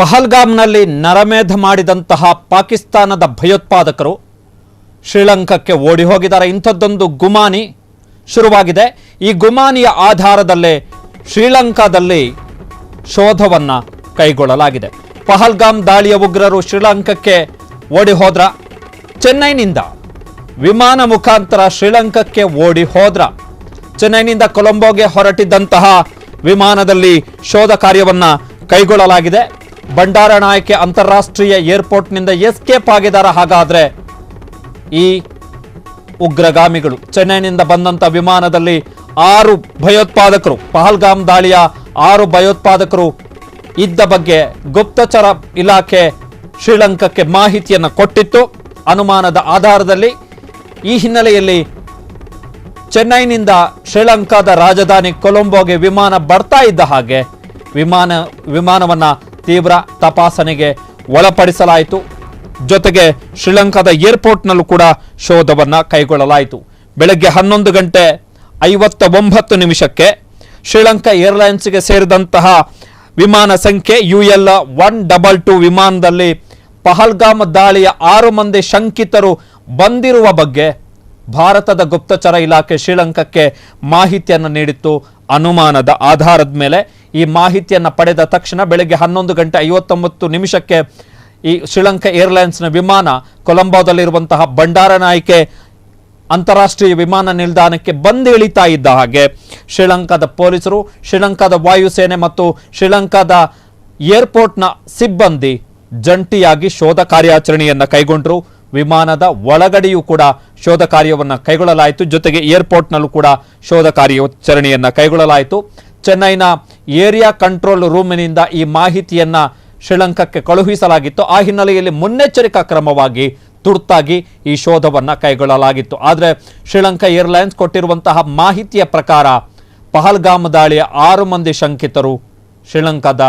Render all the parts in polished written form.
ಪಹಲ್ಗಾಮ್ನಲ್ಲಿ ನರಮೇಧ ಮಾಡಿದಂತಹ ಪಾಕಿಸ್ತಾನದ ಭಯೋತ್ಪಾದಕರು ಶ್ರೀಲಂಕಾಕ್ಕೆ ಓಡಿ ಹೋಗಿದ್ದಾರೆ. ಇಂಥದ್ದೊಂದು ಗುಮಾನಿ ಶುರುವಾಗಿದೆ. ಈ ಗುಮಾನಿಯ ಆಧಾರದಲ್ಲೇ ಶ್ರೀಲಂಕಾದಲ್ಲಿ ಶೋಧವನ್ನು ಕೈಗೊಳ್ಳಲಾಗಿದೆ. ಪಹಲ್ಗಾಮ್ ದಾಳಿಯ ಉಗ್ರರು ಶ್ರೀಲಂಕಾಕ್ಕೆ ಓಡಿ ಹೋದ್ರ, ಚೆನ್ನೈನಿಂದ ವಿಮಾನ ಮುಖಾಂತರ ಶ್ರೀಲಂಕಾಕ್ಕೆ ಓಡಿ ಹೋದ್ರ. ಚೆನ್ನೈನಿಂದ ಕೊಲಂಬೋಗೆ ಹೊರಟಿದ್ದಂತಹ ವಿಮಾನದಲ್ಲಿ ಶೋಧ ಕಾರ್ಯವನ್ನು ಕೈಗೊಳ್ಳಲಾಗಿದೆ. ಬಂಡಾರನಾಯಕೆ ಅಂತಾರಾಷ್ಟ್ರೀಯ ಏರ್ಪೋರ್ಟ್ನಿಂದ ಎಸ್ಕೇಪ್ ಆಗಿದ್ದಾರೆ. ಹಾಗಾದ್ರೆ ಈ ಉಗ್ರಗಾಮಿಗಳು ಚೆನ್ನೈನಿಂದ ಬಂದಂಥ ವಿಮಾನದಲ್ಲಿ 6 ಭಯೋತ್ಪಾದಕರು, ಪಹಲ್ಗಾಮ್ ದಾಳಿಯ 6 ಭಯೋತ್ಪಾದಕರು ಇದ್ದ ಬಗ್ಗೆ ಗುಪ್ತಚರ ಇಲಾಖೆ ಶ್ರೀಲಂಕಾಕ್ಕೆ ಮಾಹಿತಿಯನ್ನು ಕೊಟ್ಟಿತ್ತು ಅನುಮಾನದ ಆಧಾರದಲ್ಲಿ. ಈ ಹಿನ್ನೆಲೆಯಲ್ಲಿ ಚೆನ್ನೈನಿಂದ ಶ್ರೀಲಂಕಾದ ರಾಜಧಾನಿ ಕೊಲಂಬೋಗೆ ವಿಮಾನ ಬರ್ತಾ ಇದ್ದ ಹಾಗೆ ವಿಮಾನವನ್ನು ತೀವ್ರ ತಪಾಸಣೆಗೆ ಒಳಪಡಿಸಲಾಯಿತು. ಜೊತೆಗೆ ಶ್ರೀಲಂಕಾದ ಏರ್ಪೋರ್ಟ್ನಲ್ಲೂ ಕೂಡ ಶೋಧವನ್ನು ಕೈಗೊಳ್ಳಲಾಯಿತು. ಬೆಳಗ್ಗೆ 11:59 ಶ್ರೀಲಂಕಾ ಏರ್ಲೈನ್ಸ್ಗೆ ಸೇರಿದಂತಹ ವಿಮಾನ ಸಂಖ್ಯೆ UL-122 ವಿಮಾನದಲ್ಲಿ ಪಹಲ್ಗಾಮ್ ದಾಳಿಯ 6 ಮಂದಿ ಶಂಕಿತರು ಬಂದಿರುವ ಬಗ್ಗೆ ಭಾರತದ ಗುಪ್ತಚರ ಇಲಾಖೆ ಶ್ರೀಲಂಕಾಕ್ಕೆ ಮಾಹಿತಿಯನ್ನು ನೀಡಿತ್ತು. ಅನುಮಾನದ ಆಧಾರದ ಮೇಲೆ ಈ ಮಾಹಿತಿಯನ್ನು ಪಡೆದ ತಕ್ಷಣ ಬೆಳಗ್ಗೆ 11:59 ಈ ಶ್ರೀಲಂಕಾ ಏರ್ಲೈನ್ಸ್ನ ವಿಮಾನ ಕೊಲಂಬೋದಲ್ಲಿರುವಂತಹ ಬಂಡಾರನಾಯಕೆ ಅಂತಾರಾಷ್ಟ್ರೀಯ ವಿಮಾನ ನಿಲ್ದಾಣಕ್ಕೆ ಬಂದು ಇಳಿತಾ ಇದ್ದ ಹಾಗೆ ಶ್ರೀಲಂಕಾದ ಪೊಲೀಸರು, ಶ್ರೀಲಂಕಾದ ವಾಯುಸೇನೆ ಮತ್ತು ಶ್ರೀಲಂಕಾದ ಏರ್ಪೋರ್ಟ್ನ ಸಿಬ್ಬಂದಿ ಜಂಟಿಯಾಗಿ ಶೋಧ ಕಾರ್ಯಾಚರಣೆಯನ್ನು ಕೈಗೊಂಡರು. ವಿಮಾನದ ಒಳಗಡೆಯೂ ಕೂಡ ಶೋಧ ಕಾರ್ಯವನ್ನು ಕೈಗೊಳ್ಳಲಾಯಿತು. ಜೊತೆಗೆ ಏರ್ಪೋರ್ಟ್ನಲ್ಲೂ ಕೂಡ ಶೋಧ ಕಾರ್ಯಾಚರಣೆಯನ್ನು ಕೈಗೊಳ್ಳಲಾಯಿತು. ಚೆನ್ನೈನ ಏರಿಯಾ ಕಂಟ್ರೋಲ್ ರೂಮಿನಿಂದ ಈ ಮಾಹಿತಿಯನ್ನು ಶ್ರೀಲಂಕಾಕ್ಕೆ ಕಳುಹಿಸಲಾಗಿತ್ತು. ಆ ಹಿನ್ನೆಲೆಯಲ್ಲಿ ಮುನ್ನೆಚ್ಚರಿಕಾ ಕ್ರಮವಾಗಿ ತುರ್ತಾಗಿ ಈ ಶೋಧವನ್ನು ಕೈಗೊಳ್ಳಲಾಗಿತ್ತು. ಆದರೆ ಶ್ರೀಲಂಕಾ ಏರ್ಲೈನ್ಸ್ ಕೊಟ್ಟಿರುವಂತಹ ಮಾಹಿತಿಯ ಪ್ರಕಾರ ಪಹಲ್ಗಾಮ್ ದಾಳಿಯ 6 ಮಂದಿ ಶಂಕಿತರು ಶ್ರೀಲಂಕಾದ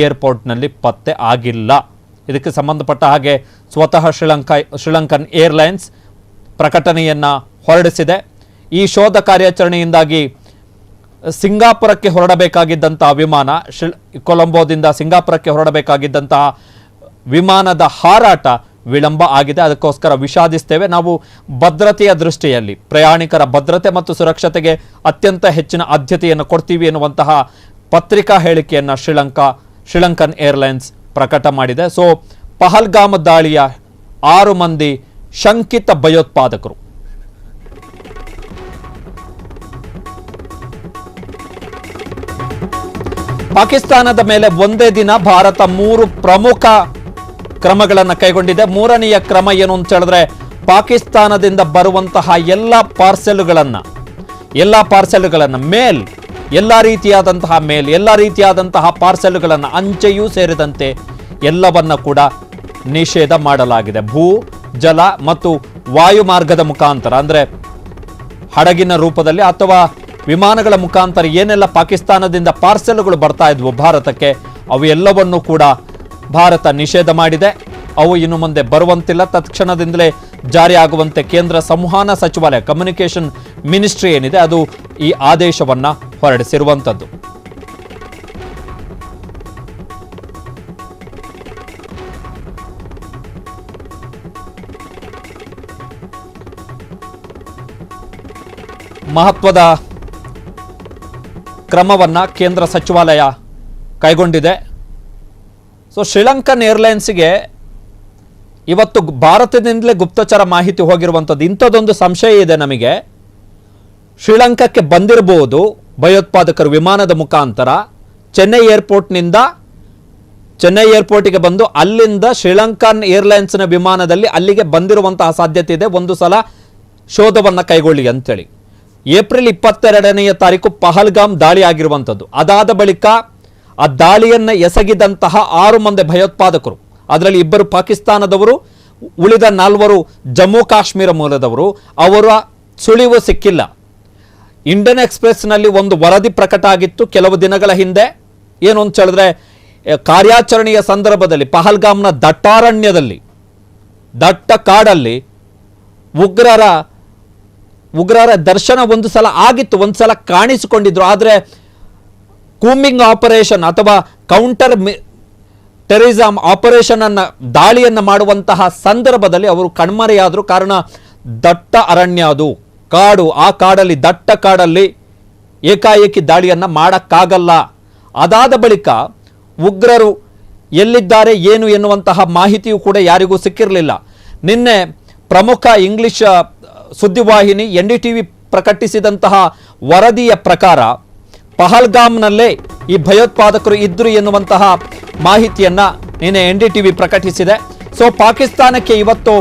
ಏರ್ಪೋರ್ಟ್ನಲ್ಲಿ ಪತ್ತೆ ಆಗಿಲ್ಲ. ಇದಕ್ಕೆ ಸಂಬಂಧಪಟ್ಟ ಹಾಗೆ ಸ್ವತಃ ಶ್ರೀಲಂಕನ್ ಏರ್ಲೈನ್ಸ್ ಪ್ರಕಟಣೆಯನ್ನು ಹೊರಡಿಸಿದೆ. ಈ ಶೋಧ ಕಾರ್ಯಾಚರಣೆಯಿಂದಾಗಿ ಸಿಂಗಾಪುರಕ್ಕೆ ಹೊರಡಬೇಕಾಗಿದ್ದಂತಹ ವಿಮಾನ, ಕೊಲಂಬೋದಿಂದ ಸಿಂಗಾಪುರಕ್ಕೆ ಹೊರಡಬೇಕಾಗಿದ್ದಂತಹ ವಿಮಾನದ ಹಾರಾಟ ವಿಳಂಬ ಆಗಿದೆ. ಅದಕ್ಕೋಸ್ಕರ ವಿಷಾದಿಸ್ತೇವೆ. ನಾವು ಭದ್ರತೆಯ ದೃಷ್ಟಿಯಲ್ಲಿ ಪ್ರಯಾಣಿಕರ ಭದ್ರತೆ ಮತ್ತು ಸುರಕ್ಷತೆಗೆ ಅತ್ಯಂತ ಹೆಚ್ಚಿನ ಆದ್ಯತೆಯನ್ನು ಕೊಡ್ತೀವಿ ಎನ್ನುವಂತಹ ಪತ್ರಿಕಾ ಹೇಳಿಕೆಯನ್ನು ಶ್ರೀಲಂಕನ್ ಏರ್ಲೈನ್ಸ್ ಪ್ರಕಟ ಮಾಡಿದೆ. ಸೊ ಪಹಲ್ಗಾಮ್ ದಾಳಿಯ 6 ಮಂದಿ ಶಂಕಿತ ಭಯೋತ್ಪಾದಕರು ಪಾಕಿಸ್ತಾನದ ಮೇಲೆ ಒಂದೇ ದಿನ ಭಾರತ 3 ಪ್ರಮುಖ ಕ್ರಮಗಳನ್ನು ಕೈಗೊಂಡಿದೆ. 3ನೆಯ ಕ್ರಮ ಏನು ಅಂತ ಹೇಳಿದ್ರೆ, ಪಾಕಿಸ್ತಾನದಿಂದ ಬರುವಂತಹ ಎಲ್ಲ ಪಾರ್ಸೆಲ್ಗಳನ್ನು ಮೇಲ್, ಎಲ್ಲ ರೀತಿಯಾದಂತಹ ಪಾರ್ಸೆಲ್ಗಳನ್ನು, ಅಂಚೆಯೂ ಸೇರಿದಂತೆ ಎಲ್ಲವನ್ನ ಕೂಡ ನಿಷೇಧ ಮಾಡಲಾಗಿದೆ. ಭೂ, ಜಲ ಮತ್ತು ವಾಯು ಮಾರ್ಗದ ಮುಖಾಂತರ, ಅಂದರೆ ಹಡಗಿನ ರೂಪದಲ್ಲಿ ಅಥವಾ ವಿಮಾನಗಳ ಮುಖಾಂತರ ಏನೆಲ್ಲ ಪಾಕಿಸ್ತಾನದಿಂದ ಪಾರ್ಸೆಲ್ಗಳು ಬರ್ತಾ ಇದ್ವು ಭಾರತಕ್ಕೆ, ಅವು ಎಲ್ಲವನ್ನೂ ಕೂಡ ಭಾರತ ನಿಷೇಧ ಮಾಡಿದೆ. ಅವು ಇನ್ನು ಮುಂದೆ ಬರುವಂತಿಲ್ಲ. ತತ್ಕ್ಷಣದಿಂದಲೇ ಜಾರಿಯಾಗುವಂತೆ ಕೇಂದ್ರ ಸಂವಹನ ಸಚಿವಾಲಯ, ಕಮ್ಯುನಿಕೇಷನ್ ಮಿನಿಸ್ಟ್ರಿ ಏನಿದೆ, ಅದು ಈ ಆದೇಶವನ್ನು ಹೊರಡಿಸಿರುವಂಥದ್ದು. ಮಹತ್ವದ ಕ್ರಮವನ್ನು ಕೇಂದ್ರ ಸಚಿವಾಲಯ ಕೈಗೊಂಡಿದೆ. ಸೊ ಶ್ರೀಲಂಕನ್ ಏರ್ಲೈನ್ಸ್ಗೆ ಇವತ್ತು ಭಾರತದಿಂದಲೇ ಗುಪ್ತಚರ ಮಾಹಿತಿ ಹೋಗಿರುವಂಥದ್ದು. ಇಂಥದ್ದೊಂದು ಸಂಶಯ ಇದೆ ನಮಗೆ, ಶ್ರೀಲಂಕಾಕ್ಕೆ ಬಂದಿರಬಹುದು ಭಯೋತ್ಪಾದಕರು ವಿಮಾನದ ಮುಖಾಂತರ. ಚೆನ್ನೈ ಏರ್ಪೋರ್ಟಿಗೆ ಬಂದು ಅಲ್ಲಿಂದ ಶ್ರೀಲಂಕನ್ ಏರ್ಲೈನ್ಸ್ನ ವಿಮಾನದಲ್ಲಿ ಅಲ್ಲಿಗೆ ಬಂದಿರುವಂತಹ ಸಾಧ್ಯತೆ ಇದೆ. ಒಂದು ಸಲ ಶೋಧವನ್ನು ಕೈಗೊಳ್ಳಿ ಅಂತೇಳಿ. ಏಪ್ರಿಲ್ 22ನೇ ತಾರೀಕು ಪಹಲ್ಗಾಮ್ ದಾಳಿ ಆಗಿರುವಂಥದ್ದು. ಅದಾದ ಬಳಿಕ ಆ ದಾಳಿಯನ್ನು ಎಸಗಿದಂತಹ 6 ಮಂದಿ ಭಯೋತ್ಪಾದಕರು, ಅದರಲ್ಲಿ 2 ಪಾಕಿಸ್ತಾನದವರು, ಉಳಿದ 4 ಜಮ್ಮು ಕಾಶ್ಮೀರ ಮೂಲದವರು, ಅವರ ಸುಳಿವು ಸಿಕ್ಕಿಲ್ಲ. ಇಂಡಿಯನ್ ಎಕ್ಸ್‌ಪ್ರೆಸ್ನಲ್ಲಿ ಒಂದು ವರದಿ ಪ್ರಕಟ ಆಗಿತ್ತು ಕೆಲವು ದಿನಗಳ ಹಿಂದೆ. ಏನು ಅಂತ ಹೇಳಿದ್ರೆ, ಕಾರ್ಯಾಚರಣೆಯ ಸಂದರ್ಭದಲ್ಲಿ ಪಹಲ್ಗಾಮ್ನ ದಟ್ಟಾರಣ್ಯದಲ್ಲಿ, ದಟ್ಟ ಕಾಡಲ್ಲಿ ಉಗ್ರರ ದರ್ಶನ ಒಂದು ಸಲ ಆಗಿತ್ತು, ಒಂದು ಸಲ ಕಾಣಿಸಿಕೊಂಡಿದ್ರು. ಆದರೆ ಕೂಂಬಿಂಗ್ ಆಪರೇಷನ್ ಅಥವಾ ಟೆರರಿಸಂ ಆಪರೇಷನ್ ದಾಳಿಯನ್ನು ಮಾಡುವಂತಹ ಸಂದರ್ಭದಲ್ಲಿ ಅವರು ಕಣ್ಮರೆಯಾದರು. ಕಾರಣ ದಟ್ಟ ಅರಣ್ಯ, ಅದು ಕಾಡು. ಆ ಕಾಡಲ್ಲಿ, ದಟ್ಟ ಕಾಡಲ್ಲಿ ಏಕಾಏಕಿ ದಾಳಿಯನ್ನು ಮಾಡೋಕ್ಕಾಗಲ್ಲ. ಅದಾದ ಬಳಿಕ ಉಗ್ರರು ಎಲ್ಲಿದ್ದಾರೆ ಏನು ಎನ್ನುವಂತಹ ಮಾಹಿತಿಯೂ ಕೂಡ ಯಾರಿಗೂ ಸಿಕ್ಕಿರಲಿಲ್ಲ. ನಿನ್ನೆ ಪ್ರಮುಖ ಇಂಗ್ಲಿಷ್ ಸುದ್ದಿವಾಹಿನಿ NDTV ಪ್ರಕಟಿಸಿದಂತಹ ವರದಿಯ ಪ್ರಕಾರ ಪಹಲ್ಗಾಮ್ನಲ್ಲೇ ಈ ಭಯೋತ್ಪಾದಕರು ಇದ್ರು ಎನ್ನುವಂತಹ ಮಾಹಿತಿಯನ್ನ ನಿನ್ನೆ NDTV ಪ್ರಕಟಿಸಿದೆ. ಸೊ ಪಾಕಿಸ್ತಾನಕ್ಕೆ ಇವತ್ತು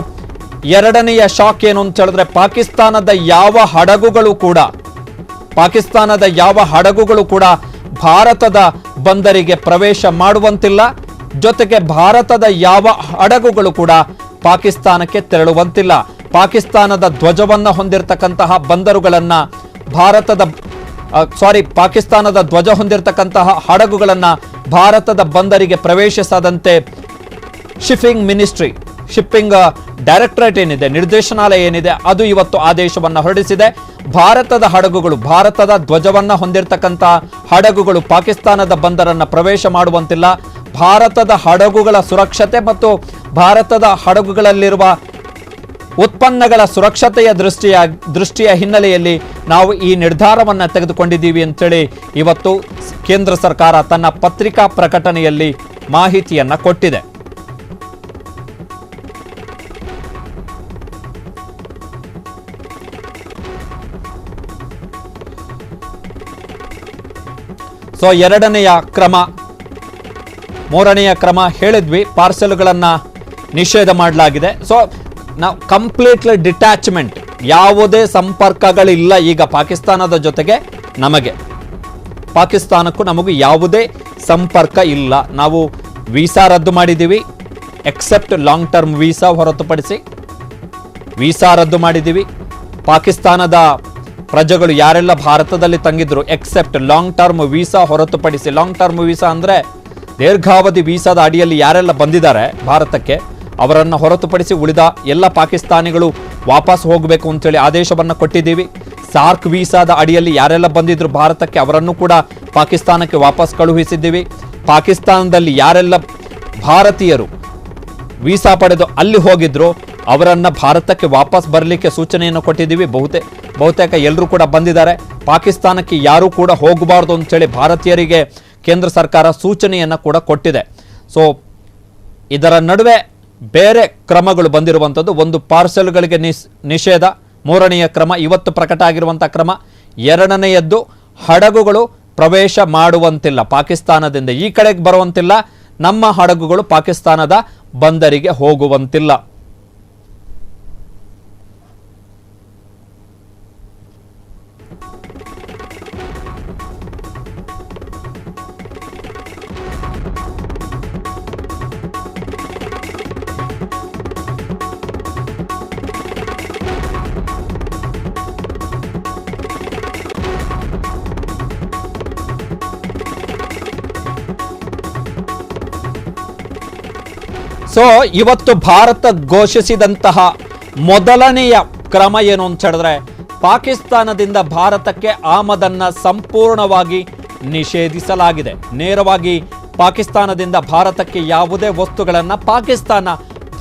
ಎರಡನೆಯ ಶಾಕ್ ಏನು ಅಂತ ಹೇಳಿದ್ರೆ, ಪಾಕಿಸ್ತಾನದ ಯಾವ ಹಡಗುಗಳು ಕೂಡ ಭಾರತದ ಬಂದರಿಗೆ ಪ್ರವೇಶ ಮಾಡುವಂತಿಲ್ಲ. ಜೊತೆಗೆ ಭಾರತದ ಯಾವ ಹಡಗುಗಳು ಕೂಡ ಪಾಕಿಸ್ತಾನಕ್ಕೆ ತೆರಳುವಂತಿಲ್ಲ. ಪಾಕಿಸ್ತಾನದ ಧ್ವಜವನ್ನ ಹೊಂದಿರತಕ್ಕಂತಹ ಬಂದರುಗಳನ್ನ ಪಾಕಿಸ್ತಾನದ ಧ್ವಜ ಹೊಂದಿರತಕ್ಕಂತಹ ಹಡಗುಗಳನ್ನ ಭಾರತದ ಬಂದರಿಗೆ ಪ್ರವೇಶಿಸದಂತೆ ಶಿಪ್ಪಿಂಗ್ ಡೈರೆಕ್ಟರೇಟ್ ಏನಿದೆ, ನಿರ್ದೇಶನಾಲಯ ಏನಿದೆ, ಅದು ಇವತ್ತು ಆದೇಶವನ್ನು ಹೊರಡಿಸಿದೆ. ಭಾರತದ ಹಡಗುಗಳು, ಭಾರತದ ಧ್ವಜವನ್ನ ಹೊಂದಿರತಕ್ಕಂತಹ ಹಡಗುಗಳು ಪಾಕಿಸ್ತಾನದ ಬಂದರನ್ನ ಪ್ರವೇಶ ಮಾಡುವಂತಿಲ್ಲ. ಭಾರತದ ಹಡಗುಗಳ ಸುರಕ್ಷತೆ ಮತ್ತು ಭಾರತದ ಹಡಗುಗಳಲ್ಲಿರುವ ಉತ್ಪನ್ನಗಳ ಸುರಕ್ಷತೆಯ ದೃಷ್ಟಿಯ ಹಿನ್ನೆಲೆಯಲ್ಲಿ ನಾವು ಈ ನಿರ್ಧಾರವನ್ನು ತೆಗೆದುಕೊಂಡಿದ್ದೀವಿ ಅಂತೇಳಿ ಇವತ್ತು ಕೇಂದ್ರ ಸರ್ಕಾರ ತನ್ನ ಪತ್ರಿಕಾ ಪ್ರಕಟಣೆಯಲ್ಲಿ ಮಾಹಿತಿಯನ್ನ ಕೊಟ್ಟಿದೆ. ಸೊ ಎರಡನೆಯ ಕ್ರಮ, ಮೂರನೆಯ ಕ್ರಮ ಹೇಳಿದ್ವಿ, ಪಾರ್ಸೆಲ್ಗಳನ್ನು ನಿಷೇಧ ಮಾಡಲಾಗಿದೆ. ಸೊ ನಾವು ಕಂಪ್ಲೀಟ್ಲಿ ಡಿಟ್ಯಾಚ್ಮೆಂಟ್, ಯಾವುದೇ ಸಂಪರ್ಕಗಳಿಲ್ಲ ಈಗ ಪಾಕಿಸ್ತಾನದ ಜೊತೆಗೆ. ಪಾಕಿಸ್ತಾನಕ್ಕೂ ನಮಗೂ ಯಾವುದೇ ಸಂಪರ್ಕ ಇಲ್ಲ. ನಾವು ವೀಸಾ ರದ್ದು ಮಾಡಿದ್ದೀವಿ, ಎಕ್ಸೆಪ್ಟ್ ಲಾಂಗ್ ಟರ್ಮ್ ವೀಸಾ ಹೊರತುಪಡಿಸಿ ವೀಸಾ ರದ್ದು ಮಾಡಿದ್ದೀವಿ. ಪಾಕಿಸ್ತಾನದ ಪ್ರಜೆಗಳು ಯಾರೆಲ್ಲ ಭಾರತದಲ್ಲಿ ತಂಗಿದ್ರು, ಎಕ್ಸೆಪ್ಟ್ ಲಾಂಗ್ ಟರ್ಮ್ ವೀಸಾ ಹೊರತುಪಡಿಸಿ, ಲಾಂಗ್ ಟರ್ಮ್ ವೀಸಾ ಅಂದರೆ ದೀರ್ಘಾವಧಿ ವೀಸಾದ ಅಡಿಯಲ್ಲಿ ಯಾರೆಲ್ಲ ಬಂದಿದ್ದಾರೆ ಭಾರತಕ್ಕೆ ಅವರನ್ನು ಹೊರತುಪಡಿಸಿ ಉಳಿದ ಎಲ್ಲ ಪಾಕಿಸ್ತಾನಿಗಳು ವಾಪಸ್ ಹೋಗಬೇಕು ಅಂತೇಳಿ ಆದೇಶವನ್ನು ಕೊಟ್ಟಿದ್ದೀವಿ. ಸಾರ್ಕ್ ವೀಸಾದ ಅಡಿಯಲ್ಲಿ ಯಾರೆಲ್ಲ ಬಂದಿದ್ರು ಭಾರತಕ್ಕೆ ಅವರನ್ನು ಕೂಡ ಪಾಕಿಸ್ತಾನಕ್ಕೆ ವಾಪಸ್ ಕಳುಹಿಸಿದ್ದೀವಿ. ಪಾಕಿಸ್ತಾನದಲ್ಲಿ ಯಾರೆಲ್ಲ ಭಾರತೀಯರು ವೀಸಾ ಪಡೆದು ಅಲ್ಲಿ ಹೋಗಿದ್ರು ಅವರನ್ನು ಭಾರತಕ್ಕೆ ವಾಪಸ್ ಬರಲಿಕ್ಕೆ ಸೂಚನೆಯನ್ನು ಕೊಟ್ಟಿದ್ದೀವಿ. ಬಹುತೇಕ ಎಲ್ಲರೂ ಕೂಡ ಬಂದಿದ್ದಾರೆ. ಪಾಕಿಸ್ತಾನಕ್ಕೆ ಯಾರೂ ಕೂಡ ಹೋಗಬಾರ್ದು ಅಂತೇಳಿ ಭಾರತೀಯರಿಗೆ ಕೇಂದ್ರ ಸರ್ಕಾರ ಸೂಚನೆಯನ್ನು ಕೂಡ ಕೊಟ್ಟಿದೆ. ಸೊ ಇದರ ನಡುವೆ ಬೇರೆ ಕ್ರಮಗಳು ಬಂದಿರುವಂಥದ್ದು. ಒಂದು, ಪಾರ್ಸೆಲ್ಗಳಿಗೆ ನಿಷೇಧ, ಮೂರನೆಯ ಕ್ರಮ ಇವತ್ತು ಪ್ರಕಟ ಆಗಿರುವಂಥ ಕ್ರಮ. ಎರಡನೆಯದ್ದು, ಹಡಗುಗಳು ಪ್ರವೇಶ ಮಾಡುವಂತಿಲ್ಲ ಪಾಕಿಸ್ತಾನದಿಂದ, ಈ ಕಡೆಗೆ ಬರುವಂತಿಲ್ಲ. ನಮ್ಮ ಹಡಗುಗಳು ಪಾಕಿಸ್ತಾನದ ಬಂದರಿಗೆ ಹೋಗುವಂತಿಲ್ಲ. ಸೊ ಇವತ್ತು ಭಾರತ ಘೋಷಿಸಿದಂತಹ ಮೊದಲನೆಯ ಕ್ರಮ ಏನು ಅಂತ ಹೇಳಿದ್ರೆ, ಪಾಕಿಸ್ತಾನದಿಂದ ಭಾರತಕ್ಕೆ ಆಮದನ್ನ ಸಂಪೂರ್ಣವಾಗಿ ನಿಷೇಧಿಸಲಾಗಿದೆ. ನೇರವಾಗಿ ಪಾಕಿಸ್ತಾನದಿಂದ ಭಾರತಕ್ಕೆ ಯಾವುದೇ ವಸ್ತುಗಳನ್ನು ಪಾಕಿಸ್ತಾನ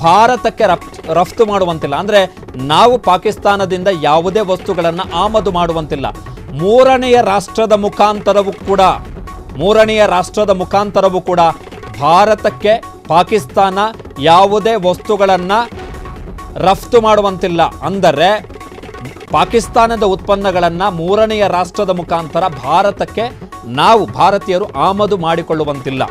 ಭಾರತಕ್ಕೆ ರಫ್ತು ಮಾಡುವಂತಿಲ್ಲ. ಅಂದರೆ ನಾವು ಪಾಕಿಸ್ತಾನದಿಂದ ಯಾವುದೇ ವಸ್ತುಗಳನ್ನು ಆಮದು ಮಾಡುವಂತಿಲ್ಲ. ಮೂರನೆಯ ರಾಷ್ಟ್ರದ ಮುಖಾಂತರವೂ ಕೂಡ ಭಾರತಕ್ಕೆ ಪಾಕಿಸ್ತಾನ ಯಾವುದೇ ವಸ್ತುಗಳನ್ನು ರಫ್ತು ಮಾಡುವಂತಿಲ್ಲ. ಅಂದರೆ ಪಾಕಿಸ್ತಾನದ ಉತ್ಪನ್ನಗಳನ್ನು ಮೂರನೆಯ ರಾಷ್ಟ್ರದ ಮುಖಾಂತರ ಭಾರತಕ್ಕೆ ನಾವು ಭಾರತೀಯರು ಆಮದು ಮಾಡಿಕೊಳ್ಳುವಂತಿಲ್ಲ.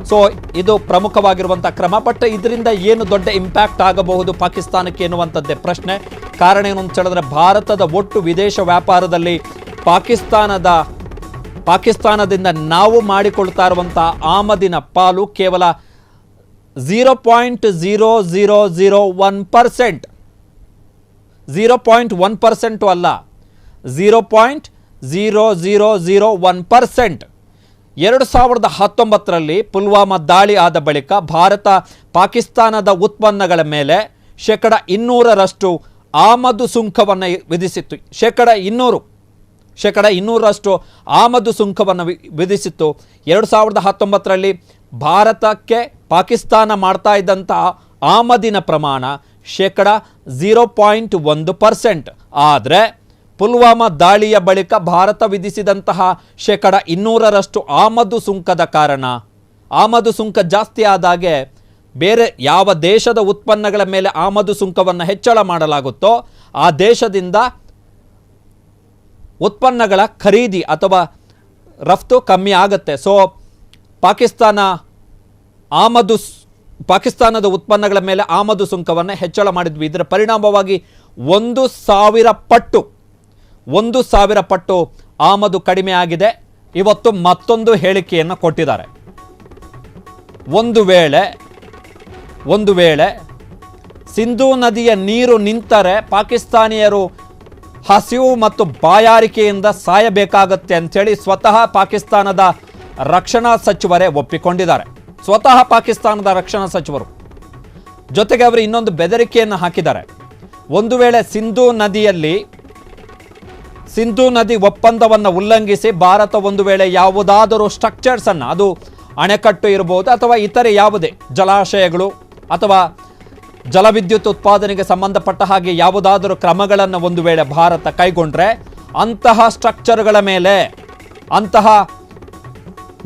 ಸೊ ಇದು ಪ್ರಮುಖವಾಗಿರುವಂಥ ಕ್ರಮ. ಬಟ್ ಇದರಿಂದ ಏನು ದೊಡ್ಡ ಇಂಪ್ಯಾಕ್ಟ್ ಆಗಬಹುದು ಪಾಕಿಸ್ತಾನಕ್ಕೆ ಎನ್ನುವಂಥದ್ದೇ ಪ್ರಶ್ನೆ. ಕಾರಣ ಏನು ಅಂತ ಹೇಳಿದ್ರೆ, ಭಾರತದ ಒಟ್ಟು ವಿದೇಶ ವ್ಯಾಪಾರದಲ್ಲಿ ಪಾಕಿಸ್ತಾನದಿಂದ ನಾವು ಮಾಡಿಕೊಳ್ತಾ ಇರುವಂತಹ ಆಮದಿನ ಪಾಲು ಕೇವಲ 0.0001%, 0.1% ಅಲ್ಲ, 0.0001%. 2019ರಲ್ಲಿ ಪುಲ್ವಾಮಾ ದಾಳಿ ಆದ ಬಳಿಕ ಭಾರತ ಪಾಕಿಸ್ತಾನದ ಉತ್ಪನ್ನಗಳ ಮೇಲೆ 200% ಆಮದು ಸುಂಕವನ್ನು ವಿಧಿಸಿತ್ತು. 200% ಆಮದು ಸುಂಕವನ್ನು ವಿಧಿಸಿತ್ತು. 2019ರಲ್ಲಿ ಭಾರತಕ್ಕೆ ಪಾಕಿಸ್ತಾನ ಮಾಡ್ತಾ ಇದ್ದಂತಹ ಆಮದಿನ ಪ್ರಮಾಣ 0.1%. ಆದರೆ ಪುಲ್ವಾಮಾ ದಾಳಿಯ ಬಳಿಕ ಭಾರತ ವಿಧಿಸಿದಂತಹ 200% ಆಮದು ಸುಂಕದ ಕಾರಣ, ಆಮದು ಸುಂಕ ಜಾಸ್ತಿ ಆದಾಗೆ ಬೇರೆ ಯಾವ ದೇಶದ ಉತ್ಪನ್ನಗಳ ಮೇಲೆ ಆಮದು ಸುಂಕವನ್ನು ಹೆಚ್ಚಳ ಮಾಡಲಾಗುತ್ತೋ ಆ ದೇಶದಿಂದ ಉತ್ಪನ್ನಗಳ ಖರೀದಿ ಅಥವಾ ರಫ್ತು ಕಮ್ಮಿ ಆಗುತ್ತೆ. ಸೊ ಪಾಕಿಸ್ತಾನದ ಉತ್ಪನ್ನಗಳ ಮೇಲೆ ಆಮದು ಸುಂಕವನ್ನು ಹೆಚ್ಚಳ ಮಾಡಿದ್ವಿ. ಇದರ ಪರಿಣಾಮವಾಗಿ 1,000 ಪಟ್ಟು ಆಮದು ಕಡಿಮೆ ಆಗಿದೆ. ಇವತ್ತು ಮತ್ತೊಂದು ಹೇಳಿಕೆಯನ್ನು ಕೊಟ್ಟಿದ್ದಾರೆ. ಒಂದು ವೇಳೆ ಸಿಂಧೂ ನದಿಯ ನೀರು ನಿಂತರೆ ಪಾಕಿಸ್ತಾನಿಯರು ಹಸಿವು ಮತ್ತು ಬಾಯಾರಿಕೆಯಿಂದ ಸಾಯಬೇಕಾಗತ್ತೆ ಅಂಥೇಳಿ ಸ್ವತಃ ಪಾಕಿಸ್ತಾನದ ರಕ್ಷಣಾ ಸಚಿವರೇ ಒಪ್ಪಿಕೊಂಡಿದ್ದಾರೆ. ಸ್ವತಃ ಪಾಕಿಸ್ತಾನದ ರಕ್ಷಣಾ ಸಚಿವರು. ಜೊತೆಗೆ ಅವರು ಇನ್ನೊಂದು ಬೆದರಿಕೆಯನ್ನು ಹಾಕಿದ್ದಾರೆ. ಒಂದು ವೇಳೆ ಸಿಂಧೂ ನದಿ ಒಪ್ಪಂದವನ್ನು ಉಲ್ಲಂಘಿಸಿ ಭಾರತ ಒಂದು ವೇಳೆ ಯಾವುದಾದರೂ ಸ್ಟ್ರಕ್ಚರ್ಸ್ ಅನ್ನು, ಅದು ಅಣೆಕಟ್ಟು ಇರಬಹುದು ಅಥವಾ ಇತರೆ ಯಾವುದೇ ಜಲಾಶಯಗಳು ಅಥವಾ ಜಲವಿದ್ಯುತ್ ಉತ್ಪಾದನೆಗೆ ಸಂಬಂಧಪಟ್ಟ ಹಾಗೆ ಯಾವುದಾದರೂ ಕ್ರಮಗಳನ್ನು ಒಂದು ವೇಳೆ ಭಾರತ ಕೈಗೊಂಡ್ರೆ ಅಂತಹ ಸ್ಟ್ರಕ್ಚರ್ಗಳ ಮೇಲೆ, ಅಂತಹ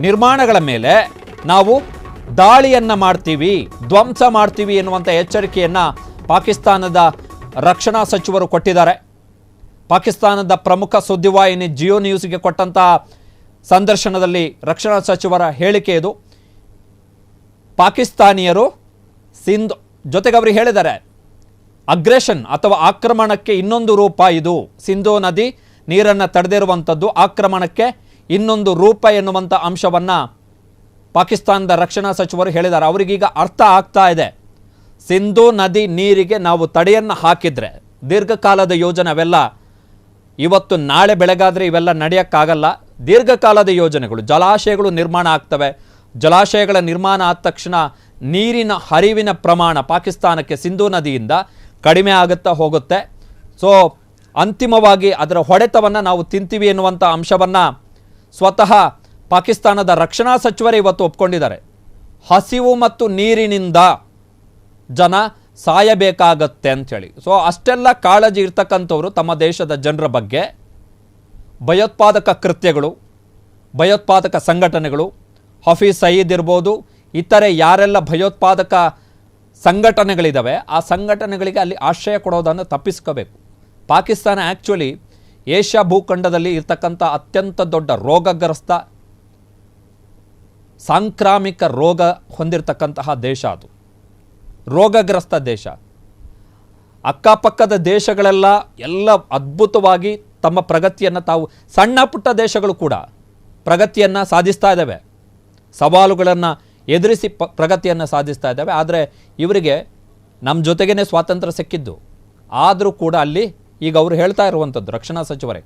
ನಿರ್ಮಾಣಗಳ ಮೇಲೆ ನಾವು ದಾಳಿಯನ್ನು ಮಾಡ್ತೀವಿ, ಧ್ವಂಸ ಮಾಡ್ತೀವಿ ಎನ್ನುವಂಥ ಎಚ್ಚರಿಕೆಯನ್ನು ಪಾಕಿಸ್ತಾನದ ರಕ್ಷಣಾ ಸಚಿವರು ಕೊಟ್ಟಿದ್ದಾರೆ. ಪಾಕಿಸ್ತಾನದ ಪ್ರಮುಖ ಸುದ್ದಿವಾಹಿನಿ ಜಿಯೋ ನ್ಯೂಸ್ಗೆ ಕೊಟ್ಟಂಥ ಸಂದರ್ಶನದಲ್ಲಿ ರಕ್ಷಣಾ ಸಚಿವರ ಹೇಳಿಕೆ ಇದು. ಪಾಕಿಸ್ತಾನಿಯರು ಜೊತೆಗೆ ಅವರು ಹೇಳಿದ್ದಾರೆ, ಅಗ್ರೆಷನ್ ಅಥವಾ ಆಕ್ರಮಣಕ್ಕೆ ಇನ್ನೊಂದು ರೂಪ ಇದು. ಸಿಂಧೂ ನದಿ ನೀರನ್ನು ತಡೆದಿರುವಂಥದ್ದು ಆಕ್ರಮಣಕ್ಕೆ ಇನ್ನೊಂದು ರೂಪ ಎನ್ನುವಂಥ ಅಂಶವನ್ನು ಪಾಕಿಸ್ತಾನದ ರಕ್ಷಣಾ ಸಚಿವರು ಹೇಳಿದ್ದಾರೆ. ಅವರಿಗೀಗ ಅರ್ಥ ಆಗ್ತಾ ಇದೆ, ಸಿಂಧೂ ನದಿ ನೀರಿಗೆ ನಾವು ತಡೆಯನ್ನು ಹಾಕಿದರೆ ದೀರ್ಘಕಾಲದ ಯೋಜನೆ ಅವೆಲ್ಲ ಇವತ್ತು ನಾಳೆ ಬೆಳಗಾದರೆ ಇವೆಲ್ಲ ನಡೆಯೋಕ್ಕಾಗಲ್ಲ. ದೀರ್ಘಕಾಲದ ಯೋಜನೆಗಳು, ಜಲಾಶಯಗಳು ನಿರ್ಮಾಣ ಆಗ್ತವೆ. ಜಲಾಶಯಗಳ ನಿರ್ಮಾಣ ಆದ ತಕ್ಷಣ ನೀರಿನ ಹರಿವಿನ ಪ್ರಮಾಣ ಪಾಕಿಸ್ತಾನಕ್ಕೆ ಸಿಂಧೂ ನದಿಯಿಂದ ಕಡಿಮೆ ಆಗುತ್ತಾ ಹೋಗುತ್ತೆ. ಸೊ ಅಂತಿಮವಾಗಿ ಅದರ ಹೊಡೆತವನ್ನು ನಾವು ತಿಂತೀವಿ ಎನ್ನುವಂಥ ಅಂಶವನ್ನು ಸ್ವತಃ ಪಾಕಿಸ್ತಾನದ ರಕ್ಷಣಾ ಸಚಿವರೇ ಇವತ್ತು ಒಪ್ಕೊಂಡಿದ್ದಾರೆ. ಹಸಿವು ಮತ್ತು ನೀರಿನಿಂದ ಜನ ಸಾಯಬೇಕಾಗತ್ತೆ ಅಂಥೇಳಿ. ಸೊ ಅಷ್ಟೆಲ್ಲ ಕಾಳಜಿ ಇರ್ತಕ್ಕಂಥವ್ರು ತಮ್ಮ ದೇಶದ ಜನರ ಬಗ್ಗೆ ಭಯೋತ್ಪಾದಕ ಕೃತ್ಯಗಳು, ಭಯೋತ್ಪಾದಕ ಸಂಘಟನೆಗಳು, ಹಫೀಜ್ ಸಯೀದ್ ಇರ್ಬೋದು, ಇತರೆ ಯಾರೆಲ್ಲ ಭಯೋತ್ಪಾದಕ ಸಂಘಟನೆಗಳಿದ್ದಾವೆ ಆ ಸಂಘಟನೆಗಳಿಗೆ ಅಲ್ಲಿ ಆಶ್ರಯ ಕೊಡೋದನ್ನು ತಪ್ಪಿಸ್ಕೋಬೇಕು. ಪಾಕಿಸ್ತಾನ ಆ್ಯಕ್ಚುಲಿ ಏಷ್ಯಾ ಭೂಖಂಡದಲ್ಲಿ ಇರ್ತಕ್ಕಂಥ ಅತ್ಯಂತ ದೊಡ್ಡ ರೋಗಗ್ರಸ್ತ ಸಾಂಕ್ರಾಮಿಕ ರೋಗ ಹೊಂದಿರತಕ್ಕಂತಹ ದೇಶ. ಅದು ರೋಗಗ್ರಸ್ತ ದೇಶ. ಅಕ್ಕಪಕ್ಕದ ದೇಶಗಳೆಲ್ಲ ಅದ್ಭುತವಾಗಿ ತಮ್ಮ ಪ್ರಗತಿಯನ್ನು ತಾವು, ಸಣ್ಣ ಪುಟ್ಟ ದೇಶಗಳು ಕೂಡ ಪ್ರಗತಿಯನ್ನು ಸಾಧಿಸ್ತಾ ಇದ್ದಾವೆ, ಸವಾಲುಗಳನ್ನು ಎದುರಿಸಿ ಪ್ರಗತಿಯನ್ನು ಸಾಧಿಸ್ತಾ ಇದ್ದಾವೆ. ಆದರೆ ಇವರಿಗೆ ನಮ್ಮ ಜೊತೆಗೇ ಸ್ವಾತಂತ್ರ್ಯ ಸಿಕ್ಕಿದ್ದು, ಆದರೂ ಕೂಡ ಅಲ್ಲಿ ಈಗ ಅವರು ಹೇಳ್ತಾ ಇರುವಂಥದ್ದು ರಕ್ಷಣಾ ಸಚಿವರೇ,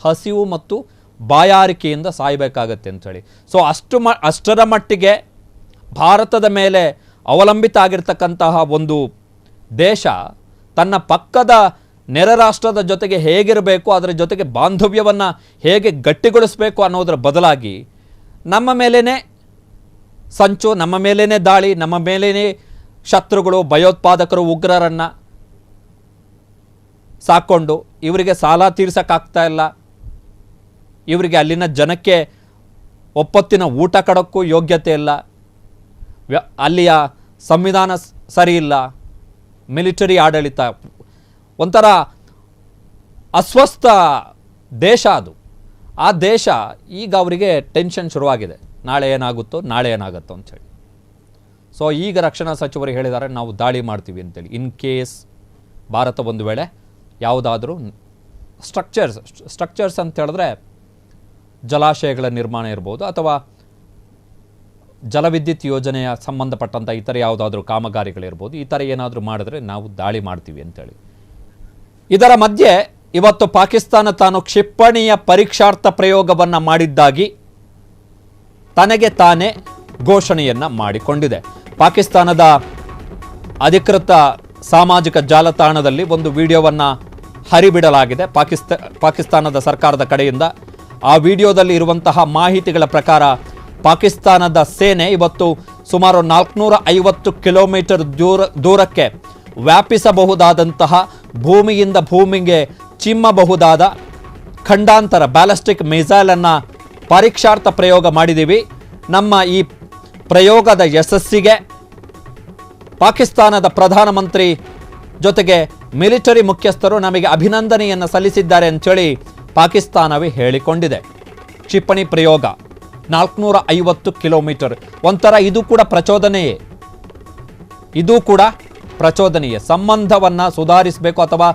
ಹಸಿವು ಮತ್ತು ಬಾಯಾರಿಕೆಯಿಂದ ಸಾಯಬೇಕಾಗತ್ತೆ ಅಂಥೇಳಿ. ಸೊ ಅಷ್ಟರ ಮಟ್ಟಿಗೆ ಭಾರತದ ಮೇಲೆ ಅವಲಂಬಿತ ಆಗಿರ್ತಕ್ಕಂತಹ ಒಂದು ದೇಶ ತನ್ನ ಪಕ್ಕದ ನೆರೆ ರಾಷ್ಟ್ರದ ಜೊತೆಗೆ ಹೇಗಿರಬೇಕು, ಅದರ ಜೊತೆಗೆ ಬಾಂಧವ್ಯವನ್ನು ಹೇಗೆ ಗಟ್ಟಿಗೊಳಿಸಬೇಕು ಅನ್ನೋದರ ಬದಲಾಗಿ ನಮ್ಮ ಮೇಲೇ ಸಂಚು, ನಮ್ಮ ಮೇಲೇ ದಾಳಿ, ನಮ್ಮ ಮೇಲೇ ಶತ್ರುಗಳು, ಭಯೋತ್ಪಾದಕರು, ಉಗ್ರರನ್ನು ಸಾಕೊಂಡು ಇವರಿಗೆ ಸಾಲ ತೀರ್ಸೋಕ್ಕಾಗ್ತಾ ಇಲ್ಲ, ಇವರಿಗೆ ಅಲ್ಲಿನ ಜನಕ್ಕೆ ಒಪ್ಪತ್ತಿನ ಊಟ ಕೊಡೋಕ್ಕೂ ಯೋಗ್ಯತೆ ಇಲ್ಲ, ಅಲ್ಲಿಯ ಸಂವಿಧಾನ ಸರಿ ಇಲ್ಲ, ಮಿಲಿಟರಿ ಆಡಳಿತ, ಒಂಥರ ಅಸ್ವಸ್ಥ ದೇಶ ಅದು. ಆ ದೇಶ ಈಗ ಅವರಿಗೆ ಟೆನ್ಷನ್ ಶುರುವಾಗಿದೆ, ನಾಳೆ ಏನಾಗುತ್ತೋ ಅಂಥೇಳಿ. ಸೊ ಈಗ ರಕ್ಷಣಾ ಸಚಿವರು ಹೇಳಿದ್ದಾರೆ ನಾವು ದಾಳಿ ಮಾಡ್ತೀವಿ ಅಂತೇಳಿ. ಇನ್ ಕೇಸ್ ಭಾರತ ಒಂದು ವೇಳೆ ಯಾವುದಾದ್ರೂ ಸ್ಟ್ರಕ್ಚರ್ಸ್ ಅಂತ ಹೇಳಿದ್ರೆ ಜಲಾಶಯಗಳ ನಿರ್ಮಾಣ ಇರ್ಬೋದು ಅಥವಾ ಜಲವಿದ್ಯುತ್ ಯೋಜನೆಯ ಸಂಬಂಧಪಟ್ಟಂಥ ಇತರ ಯಾವುದಾದ್ರೂ ಕಾಮಗಾರಿಗಳಿರ್ಬೋದು, ಈ ಥರ ಏನಾದರೂ ಮಾಡಿದ್ರೆ ನಾವು ದಾಳಿ ಮಾಡ್ತೀವಿ ಅಂತೇಳಿ. ಇದರ ಮಧ್ಯೆ ಇವತ್ತು ಪಾಕಿಸ್ತಾನ ತಾನು ಕ್ಷಿಪಣಿಯ ಪರೀಕ್ಷಾರ್ಥ ಪ್ರಯೋಗವನ್ನು ಮಾಡಿದ್ದಾಗಿ ತನಗೆ ತಾನೇ ಘೋಷಣೆಯನ್ನು ಮಾಡಿಕೊಂಡಿದೆ. ಪಾಕಿಸ್ತಾನದ ಅಧಿಕೃತ ಸಾಮಾಜಿಕ ಜಾಲತಾಣದಲ್ಲಿ ಒಂದು ವಿಡಿಯೋವನ್ನು ಹರಿಬಿಡಲಾಗಿದೆ ಪಾಕಿಸ್ತಾನದ ಸರ್ಕಾರದ ಕಡೆಯಿಂದ. ಆ ವಿಡಿಯೋದಲ್ಲಿ ಇರುವಂತಹ ಮಾಹಿತಿಗಳ ಪ್ರಕಾರ ಪಾಕಿಸ್ತಾನದ ಸೇನೆ ಇವತ್ತು ಸುಮಾರು 450 ಕಿಲೋಮೀಟರ್ ದೂರಕ್ಕೆ ವ್ಯಾಪಿಸಬಹುದಾದಂತಹ ಭೂಮಿಯಿಂದ ಭೂಮಿಗೆ ಚಿಮ್ಮಬಹುದಾದ ಖಂಡಾಂತರ ಬ್ಯಾಲಿಸ್ಟಿಕ್ ಮಿಸೈಲನ್ನು ಪರೀಕ್ಷಾರ್ಥ ಪ್ರಯೋಗ ಮಾಡಿದ್ದೀವಿ. ನಮ್ಮ ಈ ಪ್ರಯೋಗದ ಯಶಸ್ಸಿಗೆ ಪಾಕಿಸ್ತಾನದ ಪ್ರಧಾನಮಂತ್ರಿ ಜೊತೆಗೆ ಮಿಲಿಟರಿ ಮುಖ್ಯಸ್ಥರು ನಮಗೆ ಅಭಿನಂದನೆಯನ್ನು ಸಲ್ಲಿಸಿದ್ದಾರೆ ಅಂತೇಳಿ ಪಾಕಿಸ್ತಾನವೇ ಹೇಳಿಕೊಂಡಿದೆ. ಕ್ಷಿಪಣಿ ಪ್ರಯೋಗ 450 ಕಿಲೋಮೀಟರ್, ಒಂಥರ ಇದು ಕೂಡ ಪ್ರಚೋದನೆಯೇ. ಸಂಬಂಧವನ್ನು ಸುಧಾರಿಸಬೇಕು ಅಥವಾ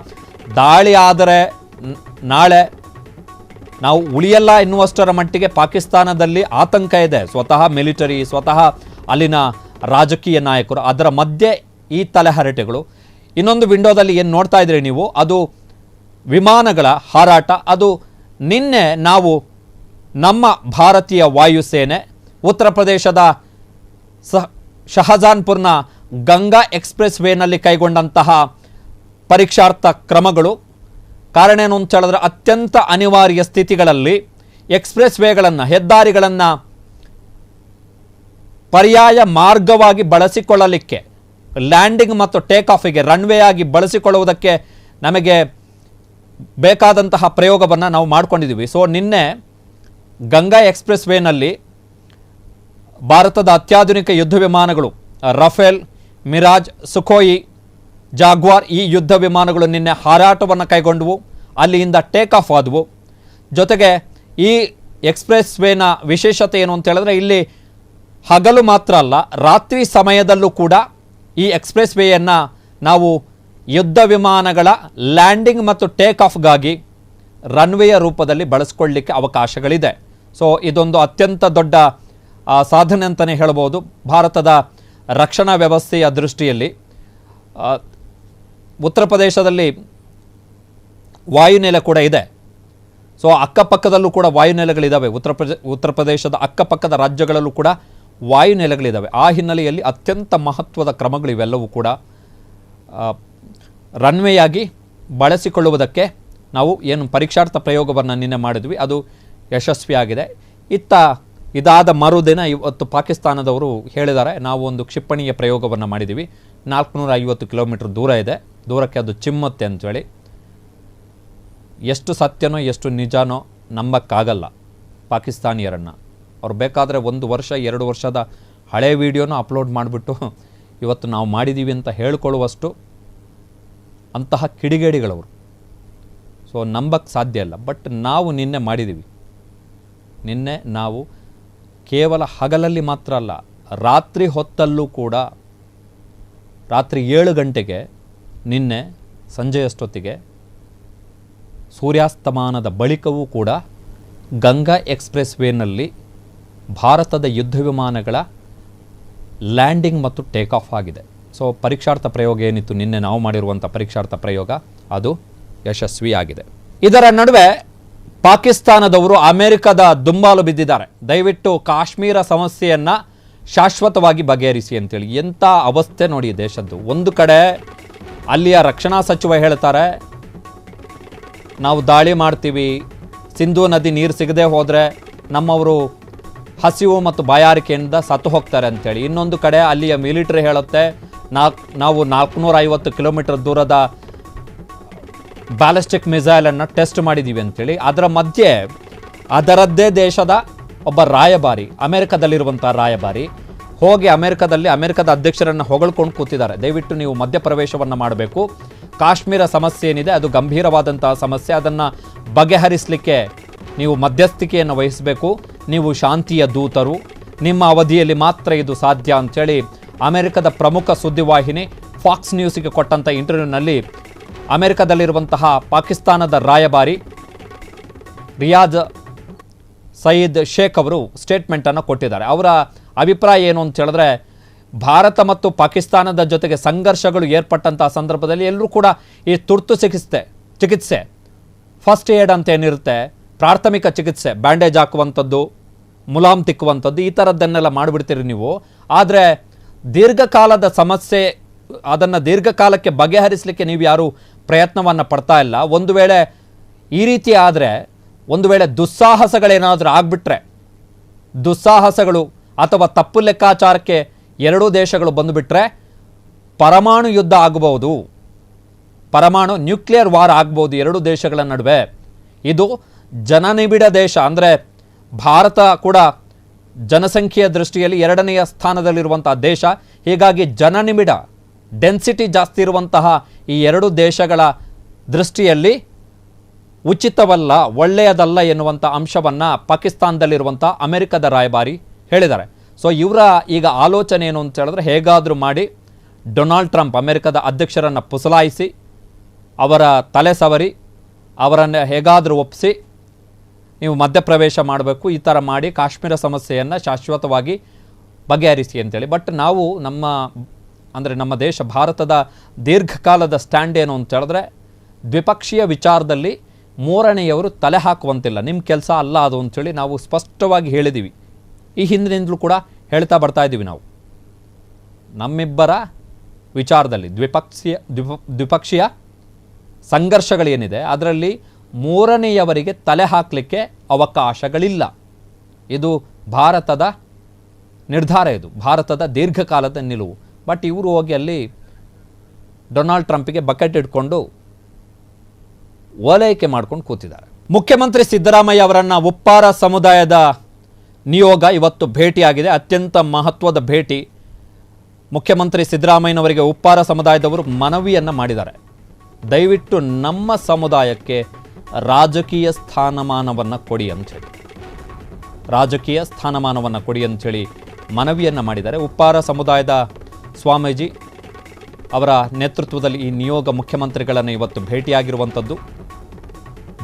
ದಾಳಿ ಆದರೆ ನಾಳೆ ನಾವು ಉಳಿಯಲ್ಲ ಎನ್ನುವಷ್ಟರ ಮಟ್ಟಿಗೆ ಪಾಕಿಸ್ತಾನದಲ್ಲಿ ಆತಂಕ ಇದೆ. ಸ್ವತಃ ಮಿಲಿಟರಿ, ಸ್ವತಃ ಅಲ್ಲಿನ ರಾಜಕೀಯ ನಾಯಕರು, ಅದರ ಮಧ್ಯೆ ಈ ತಲೆಹರಟೆಗಳು. ಇನ್ನೊಂದು ವಿಂಡೋದಲ್ಲಿ ಏನು ನೋಡ್ತಾ ಇದ್ರಿ ನೀವು, ಅದು ವಿಮಾನಗಳ ಹಾರಾಟ. ಅದು ನಿನ್ನೆ ನಾವು ನಮ್ಮ ಭಾರತೀಯ ವಾಯುಸೇನೆ ಉತ್ತರ ಪ್ರದೇಶದ ಶಹಜಾನ್ಪುರ್ನ ಗಂಗಾ ಎಕ್ಸ್ಪ್ರೆಸ್ ವೇನಲ್ಲಿ ಕೈಗೊಂಡಂತಹ ಪರೀಕ್ಷಾರ್ಥ ಕ್ರಮಗಳು. ಕಾರಣ ಏನು ಅಂತ ಹೇಳಿದ್ರೆ, ಅತ್ಯಂತ ಅನಿವಾರ್ಯ ಸ್ಥಿತಿಗಳಲ್ಲಿ ಎಕ್ಸ್ಪ್ರೆಸ್ ವೇಗಳನ್ನು, ಹೆದ್ದಾರಿಗಳನ್ನು ಪರ್ಯಾಯ ಮಾರ್ಗವಾಗಿ ಬಳಸಿಕೊಳ್ಳಲಿಕ್ಕೆ, ಲ್ಯಾಂಡಿಂಗ್ ಮತ್ತು ಟೇಕ್ ಆಫಿಗೆ ರನ್ವೇ ಆಗಿ ಬಳಸಿಕೊಳ್ಳುವುದಕ್ಕೆ ನಮಗೆ ಬೇಕಾದಂತಹ ಪ್ರಯೋಗವನ್ನು ನಾವು ಮಾಡ್ಕೊಂಡಿದ್ದೀವಿ. ಸೊ ನಿನ್ನೆ ಗಂಗಾ ಎಕ್ಸ್ಪ್ರೆಸ್ ವೇನಲ್ಲಿ ಭಾರತದ ಅತ್ಯಾಧುನಿಕ ಯುದ್ಧ ವಿಮಾನಗಳು ರಫೇಲ್, ಮಿರಾಜ್, ಸುಖೋಯಿ, ಜಾಗ್ವಾರ್ ಈ ಯುದ್ಧ ವಿಮಾನಗಳು ನಿನ್ನೆ ಹಾರಾಟವನ್ನು ಕೈಗೊಂಡವು, ಅಲ್ಲಿಂದ ಟೇಕ್ ಆಫ್ ಆದವು. ಜೊತೆಗೆ ಈ ಎಕ್ಸ್ಪ್ರೆಸ್ ವೇನ ವಿಶೇಷತೆ ಏನು ಅಂತ ಹೇಳಿದ್ರೆ, ಇಲ್ಲಿ ಹಗಲು ಮಾತ್ರ ಅಲ್ಲ, ರಾತ್ರಿ ಸಮಯದಲ್ಲೂ ಕೂಡ ಈ ಎಕ್ಸ್ಪ್ರೆಸ್ ವೇಯನ್ನು ನಾವು ಯುದ್ಧ ವಿಮಾನಗಳ ಲ್ಯಾಂಡಿಂಗ್ ಮತ್ತು ಟೇಕ್ ಆಫ್ಗಾಗಿ ರನ್ವೇಯ ರೂಪದಲ್ಲಿ ಬಳಸ್ಕೊಳ್ಳಿಕ್ಕೆ ಅವಕಾಶಗಳಿದೆ. ಸೊ ಇದೊಂದು ಅತ್ಯಂತ ದೊಡ್ಡ ಸಾಧನೆ ಅಂತಲೇ ಹೇಳ್ಬೋದು ಭಾರತದ ರಕ್ಷಣಾ ವ್ಯವಸ್ಥೆಯ ದೃಷ್ಟಿಯಲ್ಲಿ. ಉತ್ತರ ಪ್ರದೇಶದಲ್ಲಿ ವಾಯುನೆಲೆ ಕೂಡ ಇದೆ. ಸೊ ಅಕ್ಕಪಕ್ಕದಲ್ಲೂ ಕೂಡ ವಾಯುನೆಲೆಗಳಿದ್ದಾವೆ. ಉತ್ತರ ಪ್ರದೇಶದ ಅಕ್ಕಪಕ್ಕದ ರಾಜ್ಯಗಳಲ್ಲೂ ಕೂಡ ವಾಯುನೆಲೆಗಳಿದ್ದಾವೆ. ಆ ಹಿನ್ನೆಲೆಯಲ್ಲಿ ಅತ್ಯಂತ ಮಹತ್ವದ ಕ್ರಮಗಳು ಇವೆಲ್ಲವೂ ಕೂಡ ರನ್ವೇಯಾಗಿ ಬಳಸಿಕೊಳ್ಳುವುದಕ್ಕೆ ನಾವು ಏನು ಪರೀಕ್ಷಾರ್ಥ ಪ್ರಯೋಗವನ್ನು ನಿನ್ನೆ ಮಾಡಿದ್ವಿ, ಅದು ಯಶಸ್ವಿಯಾಗಿದೆ. ಇದಾದ ಮರುದಿನ ಇವತ್ತು ಪಾಕಿಸ್ತಾನದವರು ಹೇಳಿದ್ದಾರೆ, ನಾವು ಒಂದು ಕ್ಷಿಪಣಿಯ ಪ್ರಯೋಗವನ್ನು ಮಾಡಿದ್ದೀವಿ, 450 ಕಿಲೋಮೀಟರ್ ದೂರ ಇದೆ, ದೂರಕ್ಕೆ ಅದು ಚಿಮ್ಮತ್ತೆ ಅಂಥೇಳಿ. ಎಷ್ಟು ಸತ್ಯನೋ ಎಷ್ಟು ನಿಜನೋ ನಂಬಕ್ಕಾಗಲ್ಲ ಪಾಕಿಸ್ತಾನಿಯರನ್ನು. ಅವ್ರು ಬೇಕಾದರೆ 1 ವರ್ಷ 2 ವರ್ಷದ ಹಳೆ ವಿಡಿಯೋನ ಅಪ್ಲೋಡ್ ಮಾಡಿಬಿಟ್ಟು ಇವತ್ತು ನಾವು ಮಾಡಿದ್ದೀವಿ ಅಂತ ಹೇಳ್ಕೊಳ್ಳುವಷ್ಟು ಅಂತಹ ಕಿಡಿಗೇಡಿಗಳವರು. ಸೊ ನಂಬಕ್ಕೆ ಸಾಧ್ಯ ಇಲ್ಲ. ಬಟ್ ನಾವು ನಿನ್ನೆ ಮಾಡಿದ್ದೀವಿ. ನಿನ್ನೆ ನಾವು ಕೇವಲ ಹಗಲಲ್ಲಿ ಮಾತ್ರ ಅಲ್ಲ, ರಾತ್ರಿ ಹೊತ್ತಲ್ಲೂ ಕೂಡ, ರಾತ್ರಿ 7 ಗಂಟೆಗೆ ನಿನ್ನೆ ಸಂಜೆಯಷ್ಟೊತ್ತಿಗೆ ಸೂರ್ಯಾಸ್ತಮಾನದ ಬಳಿಕವೂ ಕೂಡ ಗಂಗಾ ಎಕ್ಸ್ಪ್ರೆಸ್ ವೇನಲ್ಲಿ ಭಾರತದ ಯುದ್ಧ ವಿಮಾನಗಳ ಲ್ಯಾಂಡಿಂಗ್ ಮತ್ತು ಟೇಕ್ ಆಫ್ ಆಗಿದೆ. ಸೊ ಪರೀಕ್ಷಾರ್ಥ ಪ್ರಯೋಗ ಏನಿತ್ತು ನಿನ್ನೆ ನಾವು ಮಾಡಿರುವಂಥ ಪರೀಕ್ಷಾರ್ಥ ಪ್ರಯೋಗ, ಅದು ಯಶಸ್ವಿಯಾಗಿದೆ. ಇದರ ನಡುವೆ ಪಾಕಿಸ್ತಾನದವರು ಅಮೆರಿಕದ ದುಂಬಾಲು ಬಿದ್ದಿದ್ದಾರೆ. ದಯವಿಟ್ಟು ಕಾಶ್ಮೀರ ಸಮಸ್ಯೆಯನ್ನು ಶಾಶ್ವತವಾಗಿ ಬಗೆಹರಿಸಿ ಅಂತೇಳಿ. ಎಂಥ ಅವಸ್ಥೆ ನೋಡಿ ದೇಶದ್ದು. ಒಂದು ಕಡೆ ಅಲ್ಲಿಯ ರಕ್ಷಣಾ ಸಚಿವ ಹೇಳ್ತಾರೆ, ನಾವು ದಾಳಿ ಮಾಡ್ತೀವಿ, ಸಿಂಧೂ ನದಿ ನೀರು ಸಿಗದೆ ಹೋದರೆ ನಮ್ಮವರು ಹಸಿವು ಮತ್ತು ಬಾಯಾರಿಕೆಯಿಂದ ಸತ್ತು ಹೋಗ್ತಾರೆ ಅಂತೇಳಿ. ಇನ್ನೊಂದು ಕಡೆ ಅಲ್ಲಿಯ ಮಿಲಿಟರಿ ಹೇಳುತ್ತೆ, ನಾವು 450 ಕಿಲೋಮೀಟರ್ ದೂರದ ಬ್ಯಾಲಿಸ್ಟಿಕ್ ಮಿಸೈಲನ್ನು ಟೆಸ್ಟ್ ಮಾಡಿದ್ದೀವಿ ಅಂತೇಳಿ. ಅದರ ಮಧ್ಯೆ ಅದರದ್ದೇ ದೇಶದ ಒಬ್ಬ ರಾಯಭಾರಿ, ಅಮೆರಿಕದಲ್ಲಿರುವಂಥ ರಾಯಭಾರಿ ಹೋಗಿ ಅಮೆರಿಕದ ಅಧ್ಯಕ್ಷರನ್ನು ಹೊಗಳ್ಕೊಂಡು ಕೂತಿದ್ದಾರೆ. ದಯವಿಟ್ಟು ನೀವು ಮಧ್ಯಪ್ರವೇಶವನ್ನು ಮಾಡಬೇಕು, ಕಾಶ್ಮೀರ ಸಮಸ್ಯೆ ಏನಿದೆ ಅದು ಗಂಭೀರವಾದಂತಹ ಸಮಸ್ಯೆ, ಅದನ್ನು ಬಗೆಹರಿಸಲಿಕ್ಕೆ ನೀವು ಮಧ್ಯಸ್ಥಿಕೆಯನ್ನು ವಹಿಸಬೇಕು, ನೀವು ಶಾಂತಿಯ ದೂತರು, ನಿಮ್ಮ ಅವಧಿಯಲ್ಲಿ ಮಾತ್ರ ಇದು ಸಾಧ್ಯ ಅಂಥೇಳಿ ಅಮೆರಿಕದ ಪ್ರಮುಖ ಸುದ್ದಿವಾಹಿನಿ ಫಾಕ್ಸ್ ನ್ಯೂಸ್ಗೆ ಕೊಟ್ಟಂಥ ಇಂಟರ್ವ್ಯೂನಲ್ಲಿ ಅಮೆರಿಕದಲ್ಲಿರುವಂತಹ ಪಾಕಿಸ್ತಾನದ ರಾಯಭಾರಿ ರಿಯಾಜ್ ಸಯೀದ್ ಶೇಖ್ ಅವರು ಸ್ಟೇಟ್ಮೆಂಟನ್ನು ಕೊಟ್ಟಿದ್ದಾರೆ. ಅವರ ಅಭಿಪ್ರಾಯ ಏನು ಅಂತ ಹೇಳಿದ್ರೆ, ಭಾರತ ಮತ್ತು ಪಾಕಿಸ್ತಾನದ ಜೊತೆಗೆ ಸಂಘರ್ಷಗಳು ಏರ್ಪಟ್ಟಂತಹ ಸಂದರ್ಭದಲ್ಲಿ ಎಲ್ಲರೂ ಕೂಡ ಈ ತುರ್ತು ಚಿಕಿತ್ಸೆ ಫಸ್ಟ್ ಏಡ್ ಅಂತ ಏನಿರುತ್ತೆ, ಪ್ರಾಥಮಿಕ ಚಿಕಿತ್ಸೆ, ಬ್ಯಾಂಡೇಜ್ ಹಾಕುವಂಥದ್ದು, ಮುಲಾಮ್ ತಿಕ್ಕುವಂಥದ್ದು, ಈ ಥರದ್ದನ್ನೆಲ್ಲ ಮಾಡಿಬಿಡ್ತೀರಿ ನೀವು. ಆದರೆ ದೀರ್ಘಕಾಲದ ಸಮಸ್ಯೆ, ಅದನ್ನು ದೀರ್ಘಕಾಲಕ್ಕೆ ಬಗೆಹರಿಸಲಿಕ್ಕೆ ನೀವು ಯಾರು ಪ್ರಯತ್ನವನ್ನು ಪಡ್ತಾ ಇಲ್ಲ. ಒಂದು ವೇಳೆ ಈ ರೀತಿ ಆದರೆ, ಒಂದು ವೇಳೆ ದುಸ್ಸಾಹಸಗಳೇನಾದರೂ ಆಗಿಬಿಟ್ರೆ ದುಸ್ಸಾಹಸಗಳು ಅಥವಾ ತಪ್ಪು ಲೆಕ್ಕಾಚಾರಕ್ಕೆ ಎರಡೂ ದೇಶಗಳು ಬಂದುಬಿಟ್ರೆ ಪರಮಾಣು ಯುದ್ಧ ಆಗಬಹುದು, ಪರಮಾಣು ನ್ಯೂಕ್ಲಿಯರ್ ವಾರ್ ಆಗ್ಬೋದು ಎರಡೂ ದೇಶಗಳ ನಡುವೆ. ಇದು ಜನನಿಬಿಡ ದೇಶ, ಅಂದರೆ ಭಾರತ ಕೂಡ ಜನಸಂಖ್ಯೆಯ ದೃಷ್ಟಿಯಲ್ಲಿ ಎರಡನೆಯ ಸ್ಥಾನದಲ್ಲಿರುವಂತಹ ದೇಶ. ಹೀಗಾಗಿ ಜನನಿಬಿಡ ಡೆನ್ಸಿಟಿ ಜಾಸ್ತಿ ಇರುವಂತಹ ಈ ಎರಡು ದೇಶಗಳ ದೃಷ್ಟಿಯಲ್ಲಿ ಉಚಿತವಲ್ಲ, ಒಳ್ಳೆಯದಲ್ಲ ಎನ್ನುವಂಥ ಅಂಶವನ್ನು ಪಾಕಿಸ್ತಾನದಲ್ಲಿರುವಂಥ ಅಮೆರಿಕದ ರಾಯಭಾರಿ ಹೇಳಿದ್ದಾರೆ. ಸೊ ಇವರ ಈಗ ಆಲೋಚನೆ ಏನು ಅಂತ ಹೇಳಿದ್ರೆ, ಹೇಗಾದರೂ ಮಾಡಿ ಡೊನಾಲ್ಡ್ ಟ್ರಂಪ್ ಅಮೆರಿಕದ ಅಧ್ಯಕ್ಷರನ್ನು ಪುಸಲಾಯಿಸಿ, ಅವರ ತಲೆ ಸವರಿ, ಅವರನ್ನು ಹೇಗಾದರೂ ಒಪ್ಪಿಸಿ ನೀವು ಮಧ್ಯಪ್ರವೇಶ ಮಾಡಬೇಕು, ಈ ಥರ ಮಾಡಿ ಕಾಶ್ಮೀರ ಸಮಸ್ಯೆಯನ್ನು ಶಾಶ್ವತವಾಗಿ ಬಗೆಹರಿಸಿ ಅಂತೇಳಿ. ಬಟ್ ನಾವು ನಮ್ಮ ದೇಶ ಭಾರತದ ದೀರ್ಘಕಾಲದ ಸ್ಟ್ಯಾಂಡ್ ಏನು ಅಂತ ಹೇಳಿದ್ರೆ, ದ್ವಿಪಕ್ಷೀಯ ವಿಚಾರದಲ್ಲಿ ಮೂರನೆಯವರು ತಲೆ ಹಾಕುವಂತಿಲ್ಲ, ನಿಮ್ಮ ಕೆಲಸ ಅಲ್ಲ ಅದು ಅಂಥೇಳಿ ನಾವು ಸ್ಪಷ್ಟವಾಗಿ ಹೇಳಿದ್ದೀವಿ. ಈ ಹಿಂದಿನಿಂದಲೂ ಕೂಡ ಹೇಳ್ತಾ ಬರ್ತಾ ಇದ್ದೀವಿ. ನಾವು ನಮ್ಮಿಬ್ಬರ ವಿಚಾರದಲ್ಲಿ ದ್ವಿಪಕ್ಷೀಯ ಸಂಘರ್ಷಗಳೇನಿದೆ ಅದರಲ್ಲಿ ಮೂರನೆಯವರಿಗೆ ತಲೆ ಹಾಕಲಿಕ್ಕೆ ಅವಕಾಶಗಳಿಲ್ಲ. ಇದು ಭಾರತದ ನಿರ್ಧಾರ, ಇದು ಭಾರತದ ದೀರ್ಘಕಾಲದ ನಿಲುವು. ಬಟ್ ಇವರು ಹೋಗಿ ಅಲ್ಲಿ ಡೊನಾಲ್ಡ್ ಟ್ರಂಪಿಗೆ ಬಕೆಟ್ ಇಟ್ಕೊಂಡು ಓಲೈಕೆ ಮಾಡ್ಕೊಂಡು ಕೂತಿದ್ದಾರೆ. ಮುಖ್ಯಮಂತ್ರಿ ಸಿದ್ದರಾಮಯ್ಯ ಅವರನ್ನು ಉಪ್ಪಾರ ಸಮುದಾಯದ ನಿಯೋಗ ಇವತ್ತು ಭೇಟಿಯಾಗಿದೆ. ಅತ್ಯಂತ ಮಹತ್ವದ ಭೇಟಿ. ಮುಖ್ಯಮಂತ್ರಿ ಸಿದ್ದರಾಮಯ್ಯನವರಿಗೆ ಉಪ್ಪಾರ ಸಮುದಾಯದವರು ಮನವಿಯನ್ನು ಮಾಡಿದ್ದಾರೆ. ದಯವಿಟ್ಟು ನಮ್ಮ ಸಮುದಾಯಕ್ಕೆ ರಾಜಕೀಯ ಸ್ಥಾನಮಾನವನ್ನು ಕೊಡಿ ಅಂಥೇಳಿ, ರಾಜಕೀಯ ಸ್ಥಾನಮಾನವನ್ನು ಕೊಡಿ ಅಂಥೇಳಿ ಮನವಿಯನ್ನು ಮಾಡಿದ್ದಾರೆ. ಉಪ್ಪಾರ ಸಮುದಾಯದ ಸ್ವಾಮೀಜಿ ಅವರ ನೇತೃತ್ವದಲ್ಲಿ ಈ ನಿಯೋಗ ಮುಖ್ಯಮಂತ್ರಿಗಳನ್ನು ಇವತ್ತು ಭೇಟಿಯಾಗಿರುವಂಥದ್ದು.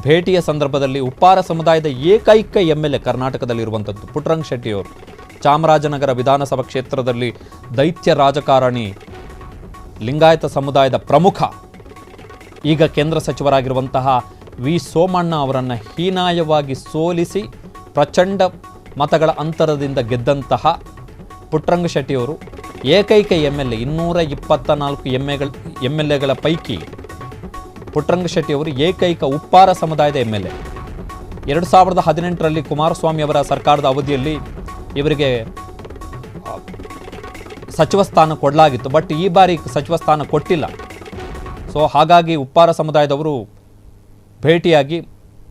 ಭೇಟಿಯ ಸಂದರ್ಭದಲ್ಲಿ ಉಪ್ಪಾರ ಸಮುದಾಯದ ಏಕೈಕ MLA ಕರ್ನಾಟಕದಲ್ಲಿರುವಂಥದ್ದು ಪುಟ್ಟರಂಗ ಶೆಟ್ಟಿಯವರು, ಚಾಮರಾಜನಗರ ವಿಧಾನಸಭಾ ಕ್ಷೇತ್ರದಲ್ಲಿ ದೈತ್ಯ ರಾಜಕಾರಣಿ, ಲಿಂಗಾಯತ ಸಮುದಾಯದ ಪ್ರಮುಖ, ಈಗ ಕೇಂದ್ರ ಸಚಿವರಾಗಿರುವಂತಹ ವಿ ಸೋಮಣ್ಣ ಅವರನ್ನು ಹೀನಾಯವಾಗಿ ಸೋಲಿಸಿ ಪ್ರಚಂಡ ಮತಗಳ ಅಂತರದಿಂದ ಗೆದ್ದಂತಹ ಪುಟ್ಟರಂಗ ಶೆಟ್ಟಿಯವರು ಏಕೈಕ MLA. 224 MLAಗಳ ಪೈಕಿ ಪುಟ್ಟರಂಗ ಶೆಟ್ಟಿಯವರು ಏಕೈಕ ಉಪ್ಪಾರ ಸಮುದಾಯದ MLA. 2018ರಲ್ಲಿ ಕುಮಾರಸ್ವಾಮಿ ಅವರ ಸರ್ಕಾರದ ಅವಧಿಯಲ್ಲಿ ಇವರಿಗೆ ಸಚಿವ ಸ್ಥಾನ ಕೊಡಲಾಗಿತ್ತು. ಬಟ್ ಈ ಬಾರಿ ಸಚಿವ ಸ್ಥಾನ ಕೊಟ್ಟಿಲ್ಲ. ಸೊ ಹಾಗಾಗಿ ಉಪ್ಪಾರ ಸಮುದಾಯದವರು ಭೇಟಿಯಾಗಿ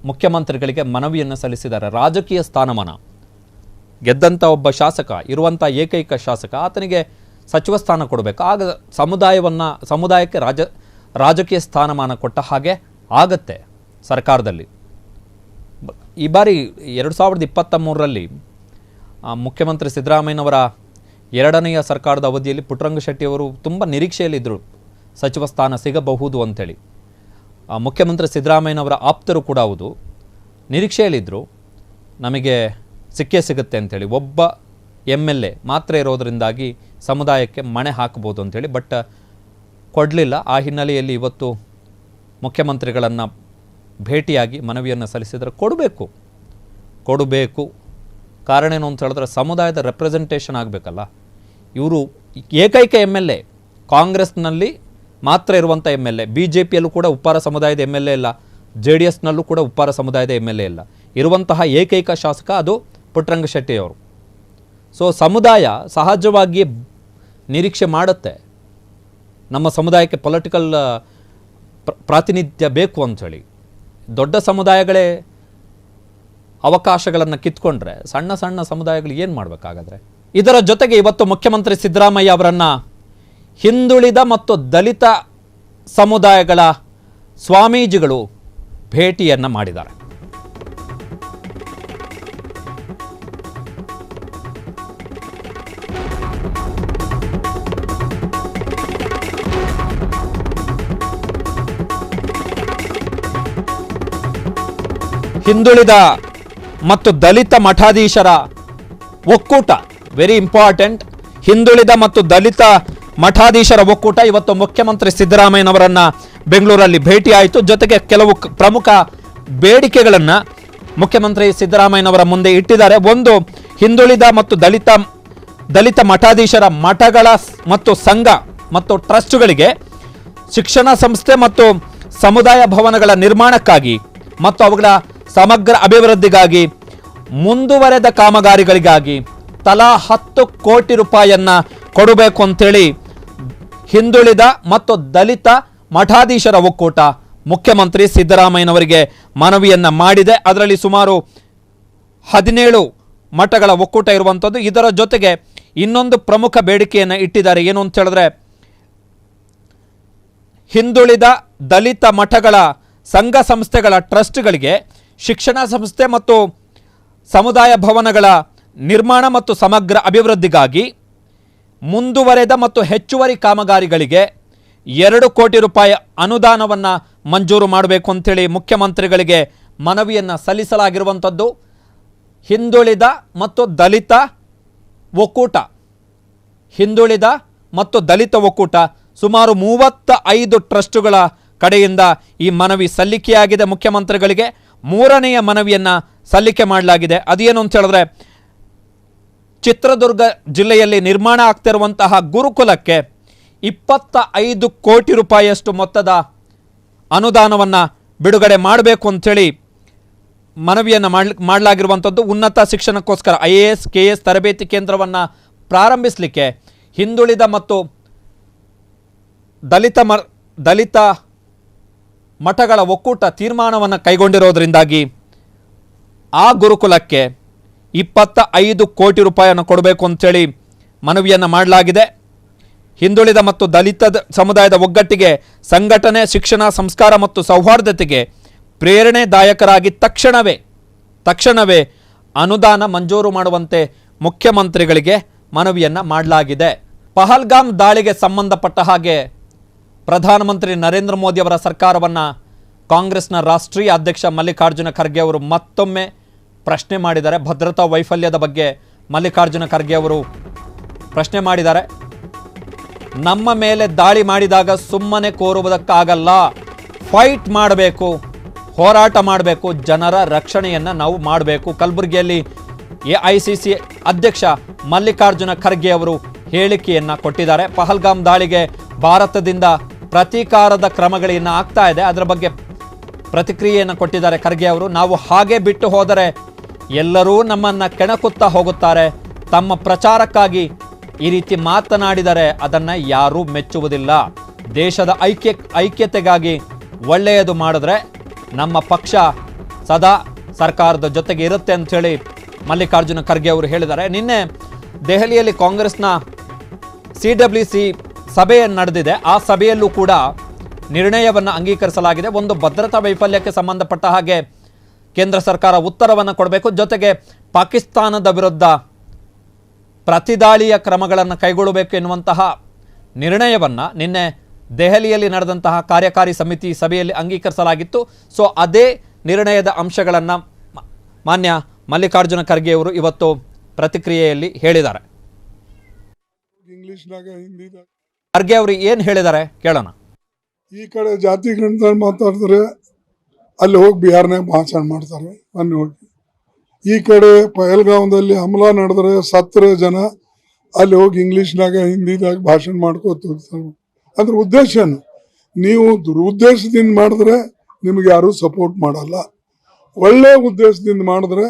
ಮುಖ್ಯಮಂತ್ರಿಗಳಿಗೆ ಮನವಿಯನ್ನು ಸಲ್ಲಿಸಿದ್ದಾರೆ. ರಾಜಕೀಯ ಸ್ಥಾನಮಾನ, ಗೆದ್ದಂಥ ಒಬ್ಬ ಶಾಸಕ, ಇರುವಂಥ ಏಕೈಕ ಶಾಸಕ, ಆತನಿಗೆ ಸಚಿವ ಸ್ಥಾನ ಕೊಡಬೇಕು. ಆಗ ಸಮುದಾಯಕ್ಕೆ ರಾಜಕೀಯ ಸ್ಥಾನಮಾನ ಕೊಟ್ಟ ಹಾಗೆ ಆಗತ್ತೆ ಸರ್ಕಾರದಲ್ಲಿ. ಈ ಬಾರಿ 2023ರಲ್ಲಿ ಮುಖ್ಯಮಂತ್ರಿ ಸಿದ್ದರಾಮಯ್ಯನವರ ಎರಡನೆಯ ಸರ್ಕಾರದ ಅವಧಿಯಲ್ಲಿ ಪುಟ್ಟರಂಗ ಶೆಟ್ಟಿಯವರು ತುಂಬ ನಿರೀಕ್ಷೆಯಲ್ಲಿದ್ದರು, ಸಚಿವ ಸ್ಥಾನ ಸಿಗಬಹುದು ಅಂಥೇಳಿ. ಮುಖ್ಯಮಂತ್ರಿ ಸಿದ್ದರಾಮಯ್ಯನವರ ಆಪ್ತರು ಕೂಡ ಹೌದು, ನಿರೀಕ್ಷೆಯಲ್ಲಿದ್ದರು ನಮಗೆ ಸಿಕ್ಕೇ ಸಿಗುತ್ತೆ ಅಂಥೇಳಿ. ಒಬ್ಬ MLA ಮಾತ್ರ ಇರೋದರಿಂದಾಗಿ ಸಮುದಾಯಕ್ಕೆ ಮಣೆ ಹಾಕಬಹುದು ಅಂಥೇಳಿ. ಬಟ್ ಕೊಡಲಿಲ್ಲ. ಆ ಹಿನ್ನೆಲೆಯಲ್ಲಿ ಇವತ್ತು ಮುಖ್ಯಮಂತ್ರಿಗಳನ್ನು ಭೇಟಿಯಾಗಿ ಮನವಿಯನ್ನು ಸಲ್ಲಿಸಿದರೆ ಕೊಡಬೇಕು. ಕಾರಣ ಏನು ಅಂತ ಹೇಳಿದ್ರೆ, ಸಮುದಾಯದ ರೆಪ್ರೆಸೆಂಟೇಷನ್ ಆಗಬೇಕಲ್ಲ. ಇವರು ಏಕೈಕ MLA, ಕಾಂಗ್ರೆಸ್ನಲ್ಲಿ ಮಾತ್ರ ಇರುವಂಥ MLA. BJPಯಲ್ಲೂ ಕೂಡ ಉಪ್ಪಾರ ಸಮುದಾಯದ MLA ಇಲ್ಲ, JDSನಲ್ಲೂ ಕೂಡ ಉಪ್ಪಾರ ಸಮುದಾಯದ MLA ಇಲ್ಲ. ಇರುವಂತಹ ಏಕೈಕ ಶಾಸಕ ಅದು ಪುಟ್ಟರಂಗ ಶೆಟ್ಟಿಯವರು. ಸೊ ಸಮುದಾಯ ಸಹಜವಾಗಿ ನಿರೀಕ್ಷೆ ಮಾಡುತ್ತೆ, ನಮ್ಮ ಸಮುದಾಯಕ್ಕೆ ಪೊಲಿಟಿಕಲ್ ಪ್ರಾತಿನಿಧ್ಯ ಬೇಕು ಅಂಥೇಳಿ. ದೊಡ್ಡ ಸಮುದಾಯಗಳೇ ಅವಕಾಶಗಳನ್ನು ಕಿತ್ಕೊಂಡ್ರೆ ಸಣ್ಣ ಸಣ್ಣ ಸಮುದಾಯಗಳು ಏನು ಮಾಡಬೇಕಾಗಾದ್ರೆ? ಇದರ ಜೊತೆಗೆ ಇವತ್ತು ಮುಖ್ಯಮಂತ್ರಿ ಸಿದ್ದರಾಮಯ್ಯ ಅವರನ್ನು ಹಿಂದುಳಿದ ಮತ್ತು ದಲಿತ ಸಮುದಾಯಗಳ ಸ್ವಾಮೀಜಿಗಳು ಭೇಟಿಯನ್ನು ಮಾಡಿದ್ದಾರೆ. ಹಿಂದುಳಿದ ಮತ್ತು ದಲಿತ ಮಠಾಧೀಶರ ಒಕ್ಕೂಟ, ವೆರಿ ಇಂಪಾರ್ಟೆಂಟ್. ಹಿಂದುಳಿದ ಮತ್ತು ದಲಿತ ಮಠಾಧೀಶರ ಒಕ್ಕೂಟ ಇವತ್ತು ಮುಖ್ಯಮಂತ್ರಿ ಸಿದ್ದರಾಮಯ್ಯನವರನ್ನು ಬೆಂಗಳೂರಲ್ಲಿ ಭೇಟಿಯಾಯಿತು. ಜೊತೆಗೆ ಕೆಲವು ಪ್ರಮುಖ ಬೇಡಿಕೆಗಳನ್ನು ಮುಖ್ಯಮಂತ್ರಿ ಸಿದ್ದರಾಮಯ್ಯನವರ ಮುಂದೆ ಇಟ್ಟಿದ್ದಾರೆ. ಒಂದು, ಹಿಂದುಳಿದ ಮತ್ತು ದಲಿತ ಮಠಾಧೀಶರ ಮಠಗಳ ಮತ್ತು ಸಂಘ ಮತ್ತು ಟ್ರಸ್ಟ್ಗಳಿಗೆ ಶಿಕ್ಷಣ ಸಂಸ್ಥೆ ಮತ್ತು ಸಮುದಾಯ ಭವನಗಳ ನಿರ್ಮಾಣಕ್ಕಾಗಿ ಮತ್ತು ಅವುಗಳ ಸಮಗ್ರ ಅಭಿವೃದ್ಧಿಗಾಗಿ ಮುಂದುವರೆದ ಕಾಮಗಾರಿಗಳಿಗಾಗಿ ತಲಾ 10 ಕೋಟಿ ರೂಪಾಯಿಯನ್ನ ಕೊಡಬೇಕು ಅಂತೇಳಿ ಹಿಂದುಳಿದ ಮತ್ತು ದಲಿತ ಮಠಾಧೀಶರ ಒಕ್ಕೂಟ ಮುಖ್ಯಮಂತ್ರಿ ಸಿದ್ದರಾಮಯ್ಯನವರಿಗೆ ಮನವಿಯನ್ನ ಮಾಡಿದೆ. ಅದರಲ್ಲಿ ಸುಮಾರು 17 ಮಠಗಳ ಒಕ್ಕೂಟ ಇರುವಂಥದ್ದು. ಇದರ ಜೊತೆಗೆ ಇನ್ನೊಂದು ಪ್ರಮುಖ ಬೇಡಿಕೆಯನ್ನು ಇಟ್ಟಿದ್ದಾರೆ. ಏನು ಅಂತ ಹೇಳಿದ್ರೆ, ಹಿಂದುಳಿದ ದಲಿತ ಮಠಗಳ ಸಂಘ ಸಂಸ್ಥೆಗಳ ಟ್ರಸ್ಟ್ಗಳಿಗೆ ಶಿಕ್ಷಣ ಸಂಸ್ಥೆ ಮತ್ತು ಸಮುದಾಯ ಭವನಗಳ ನಿರ್ಮಾಣ ಮತ್ತು ಸಮಗ್ರ ಅಭಿವೃದ್ಧಿಗಾಗಿ ಮುಂದುವರೆದ ಮತ್ತು ಹೆಚ್ಚುವರಿ ಕಾಮಗಾರಿಗಳಿಗೆ 2 ಕೋಟಿ ರೂಪಾಯಿ ಅನುದಾನವನ್ನು ಮಂಜೂರು ಮಾಡಬೇಕು ಅಂತೇಳಿ ಮುಖ್ಯಮಂತ್ರಿಗಳಿಗೆ ಮನವಿಯನ್ನು ಸಲ್ಲಿಸಲಾಗಿರುವಂಥದ್ದು. ಹಿಂದುಳಿದ ಮತ್ತು ದಲಿತ ಒಕ್ಕೂಟ ಸುಮಾರು 35 ಟ್ರಸ್ಟುಗಳ ಕಡೆಯಿಂದ ಈ ಮನವಿ ಸಲ್ಲಿಕೆಯಾಗಿದೆ. ಮುಖ್ಯಮಂತ್ರಿಗಳಿಗೆ 3ನೆಯ ಮನವಿಯನ್ನು ಸಲ್ಲಿಕೆ ಮಾಡಲಾಗಿದೆ. ಅದೇನು ಅಂತ ಹೇಳಿದ್ರೆ, ಚಿತ್ರದುರ್ಗ ಜಿಲ್ಲೆಯಲ್ಲಿ ನಿರ್ಮಾಣ ಆಗ್ತಿರುವಂತಹ ಗುರುಕುಲಕ್ಕೆ 25 ಕೋಟಿ ರೂಪಾಯಿಯಷ್ಟು ಮೊತ್ತದ ಅನುದಾನವನ್ನು ಬಿಡುಗಡೆ ಮಾಡಬೇಕು ಅಂಥೇಳಿ ಮನವಿಯನ್ನು ಮಾಡಲಾಗಿರುವಂಥದ್ದು. ಉನ್ನತ ಶಿಕ್ಷಣಕ್ಕೋಸ್ಕರ IAS KS ತರಬೇತಿ ಕೇಂದ್ರವನ್ನು ಪ್ರಾರಂಭಿಸಲಿಕ್ಕೆ ಹಿಂದುಳಿದ ಮತ್ತು ದಲಿತ ಮಠಗಳ ಒಕ್ಕೂಟ ತೀರ್ಮಾನವನ್ನು ಕೈಗೊಂಡಿರೋದ್ರಿಂದಾಗಿ ಆ ಗುರುಕುಲಕ್ಕೆ 25 ಕೋಟಿ ರೂಪಾಯಿಯನ್ನು ಕೊಡಬೇಕು ಅಂತೇಳಿ ಮನವಿಯನ್ನು ಮಾಡಲಾಗಿದೆ. ಹಿಂದುಳಿದ ಮತ್ತು ದಲಿತ ಸಮುದಾಯದ ಒಗ್ಗಟ್ಟಿಗೆ, ಸಂಘಟನೆ, ಶಿಕ್ಷಣ, ಸಂಸ್ಕಾರ ಮತ್ತು ಸೌಹಾರ್ದತೆಗೆ ಪ್ರೇರಣೆದಾಯಕರಾಗಿ ತಕ್ಷಣವೇ ಅನುದಾನ ಮಂಜೂರು ಮಾಡುವಂತೆ ಮುಖ್ಯಮಂತ್ರಿಗಳಿಗೆ ಮನವಿಯನ್ನು ಮಾಡಲಾಗಿದೆ. ಪಹಲ್ಗಾಮ್ ದಾಳಿಗೆ ಸಂಬಂಧಪಟ್ಟ ಹಾಗೆ ಪ್ರಧಾನಮಂತ್ರಿ ನರೇಂದ್ರ ಮೋದಿ ಅವರ ಸರ್ಕಾರವನ್ನು ಕಾಂಗ್ರೆಸ್ನ ರಾಷ್ಟ್ರೀಯ ಅಧ್ಯಕ್ಷ ಮಲ್ಲಿಕಾರ್ಜುನ ಖರ್ಗೆ ಅವರು ಮತ್ತೊಮ್ಮೆ ಪ್ರಶ್ನೆ ಮಾಡಿದ್ದಾರೆ. ಭದ್ರತಾ ವೈಫಲ್ಯದ ಬಗ್ಗೆ ಮಲ್ಲಿಕಾರ್ಜುನ ಖರ್ಗೆ ಅವರು ಪ್ರಶ್ನೆ ಮಾಡಿದ್ದಾರೆ. ನಮ್ಮ ಮೇಲೆ ದಾಳಿ ಮಾಡಿದಾಗ ಸುಮ್ಮನೆ ಕೋರುವುದಕ್ಕಾಗಲ್ಲ, ಫೈಟ್ ಮಾಡಬೇಕು, ಹೋರಾಟ ಮಾಡಬೇಕು, ಜನರ ರಕ್ಷಣೆಯನ್ನು ನಾವು ಮಾಡಬೇಕು. ಕಲಬುರಗಿಯಲ್ಲಿ AICC ಅಧ್ಯಕ್ಷ ಮಲ್ಲಿಕಾರ್ಜುನ ಖರ್ಗೆ ಅವರು ಹೇಳಿಕೆಯನ್ನು ಕೊಟ್ಟಿದ್ದಾರೆ. ಪಹಲ್ಗಾಮ್ ದಾಳಿಗೆ ಭಾರತದಿಂದ ಪ್ರತೀಕಾರದ ಕ್ರಮಗಳೇನು ಆಗ್ತಾ ಇದೆ ಅದರ ಬಗ್ಗೆ ಪ್ರತಿಕ್ರಿಯೆಯನ್ನು ಕೊಟ್ಟಿದ್ದಾರೆ ಖರ್ಗೆ ಅವರು. ನಾವು ಹಾಗೆ ಬಿಟ್ಟು ಹೋದರೆ ಎಲ್ಲರೂ ನಮ್ಮನ್ನು ಕೆಣಕುತ್ತಾ ಹೋಗುತ್ತಾರೆ. ತಮ್ಮ ಪ್ರಚಾರಕ್ಕಾಗಿ ಈ ರೀತಿ ಮಾತನಾಡಿದರೆ ಅದನ್ನು ಯಾರೂ ಮೆಚ್ಚುವುದಿಲ್ಲ. ದೇಶದ ಐಕ್ಯತೆಗಾಗಿ ಒಳ್ಳೆಯದು ಮಾಡಿದ್ರೆ ನಮ್ಮ ಪಕ್ಷ ಸದಾ ಸರ್ಕಾರದ ಜೊತೆಗೆ ಇರುತ್ತೆ ಅಂಥೇಳಿ ಮಲ್ಲಿಕಾರ್ಜುನ ಖರ್ಗೆ ಅವರು ಹೇಳಿದ್ದಾರೆ. ನಿನ್ನೆ ದೆಹಲಿಯಲ್ಲಿ ಕಾಂಗ್ರೆಸ್ನ CWC ಸಭೆ ನಡೆದಿದೆ. ಆ ಸಭೆಯಲ್ಲೂ ಕೂಡ ನಿರ್ಣಯವನ್ನು ಅಂಗೀಕರಿಸಲಾಗಿದೆ. ಒಂದು ಭದ್ರತಾ ವೈಫಲ್ಯಕ್ಕೆ ಸಂಬಂಧಪಟ್ಟ ಹಾಗೆ ಕೇಂದ್ರ ಸರ್ಕಾರ ಉತ್ತರವನ್ನು ಕೊಡಬೇಕು, ಜೊತೆಗೆ ಪಾಕಿಸ್ತಾನದ ವಿರುದ್ಧ ಪ್ರತಿದಾಳಿಯ ಕ್ರಮಗಳನ್ನು ಕೈಗೊಳ್ಳಬೇಕು ಎನ್ನುವಂತಹ ನಿರ್ಣಯವನ್ನು ನಿನ್ನೆ ದೆಹಲಿಯಲ್ಲಿ ನಡೆದಂತಹ ಕಾರ್ಯಕಾರಿ ಸಮಿತಿ ಸಭೆಯಲ್ಲಿ ಅಂಗೀಕರಿಸಲಾಗಿತ್ತು. ಸೊ ಅದೇ ನಿರ್ಣಯದ ಅಂಶಗಳನ್ನು ಮಾನ್ಯ ಮಲ್ಲಿಕಾರ್ಜುನ ಖರ್ಗೆ ಅವರು ಇವತ್ತು ಪ್ರತಿಕ್ರಿಯೆಯಲ್ಲಿ ಹೇಳಿದ್ದಾರೆ. ಖರ್ಗೆ ಅವರು ಏನು ಹೇಳಿದ್ದಾರೆ ಕೇಳೋಣ. ಈ ಕಡೆ ಜಾತಿ ಗಣಿತ ಮಾತಾಡಿದ್ರೆ ಅಲ್ಲಿ ಹೋಗಿ ಬಿಹಾರ್ನಾಗ ಭಾಷಣ ಮಾಡ್ತಾರೆ. ಮೊನ್ನೆ ಹೋಗಿ ಈ ಕಡೆ ಪಹಲ್ಗಾಂವದಲ್ಲಿ ಹಮಲಾ ನಡೆದ್ರೆ 17 ಜನ ಅಲ್ಲಿ ಹೋಗಿ ಇಂಗ್ಲೀಷ್ನಾಗ ಹಿಂದಿದಾಗ ಭಾಷಣ ಮಾಡ್ಕೋತ ಹೋಗ್ತಾರೆ. ಅದ್ರ ಉದ್ದೇಶನು, ನೀವು ದುರುದ್ದೇಶದಿಂದ ಮಾಡಿದ್ರೆ ನಿಮ್ಗೆ ಯಾರೂ ಸಪೋರ್ಟ್ ಮಾಡಲ್ಲ. ಒಳ್ಳೆ ಉದ್ದೇಶದಿಂದ ಮಾಡಿದ್ರೆ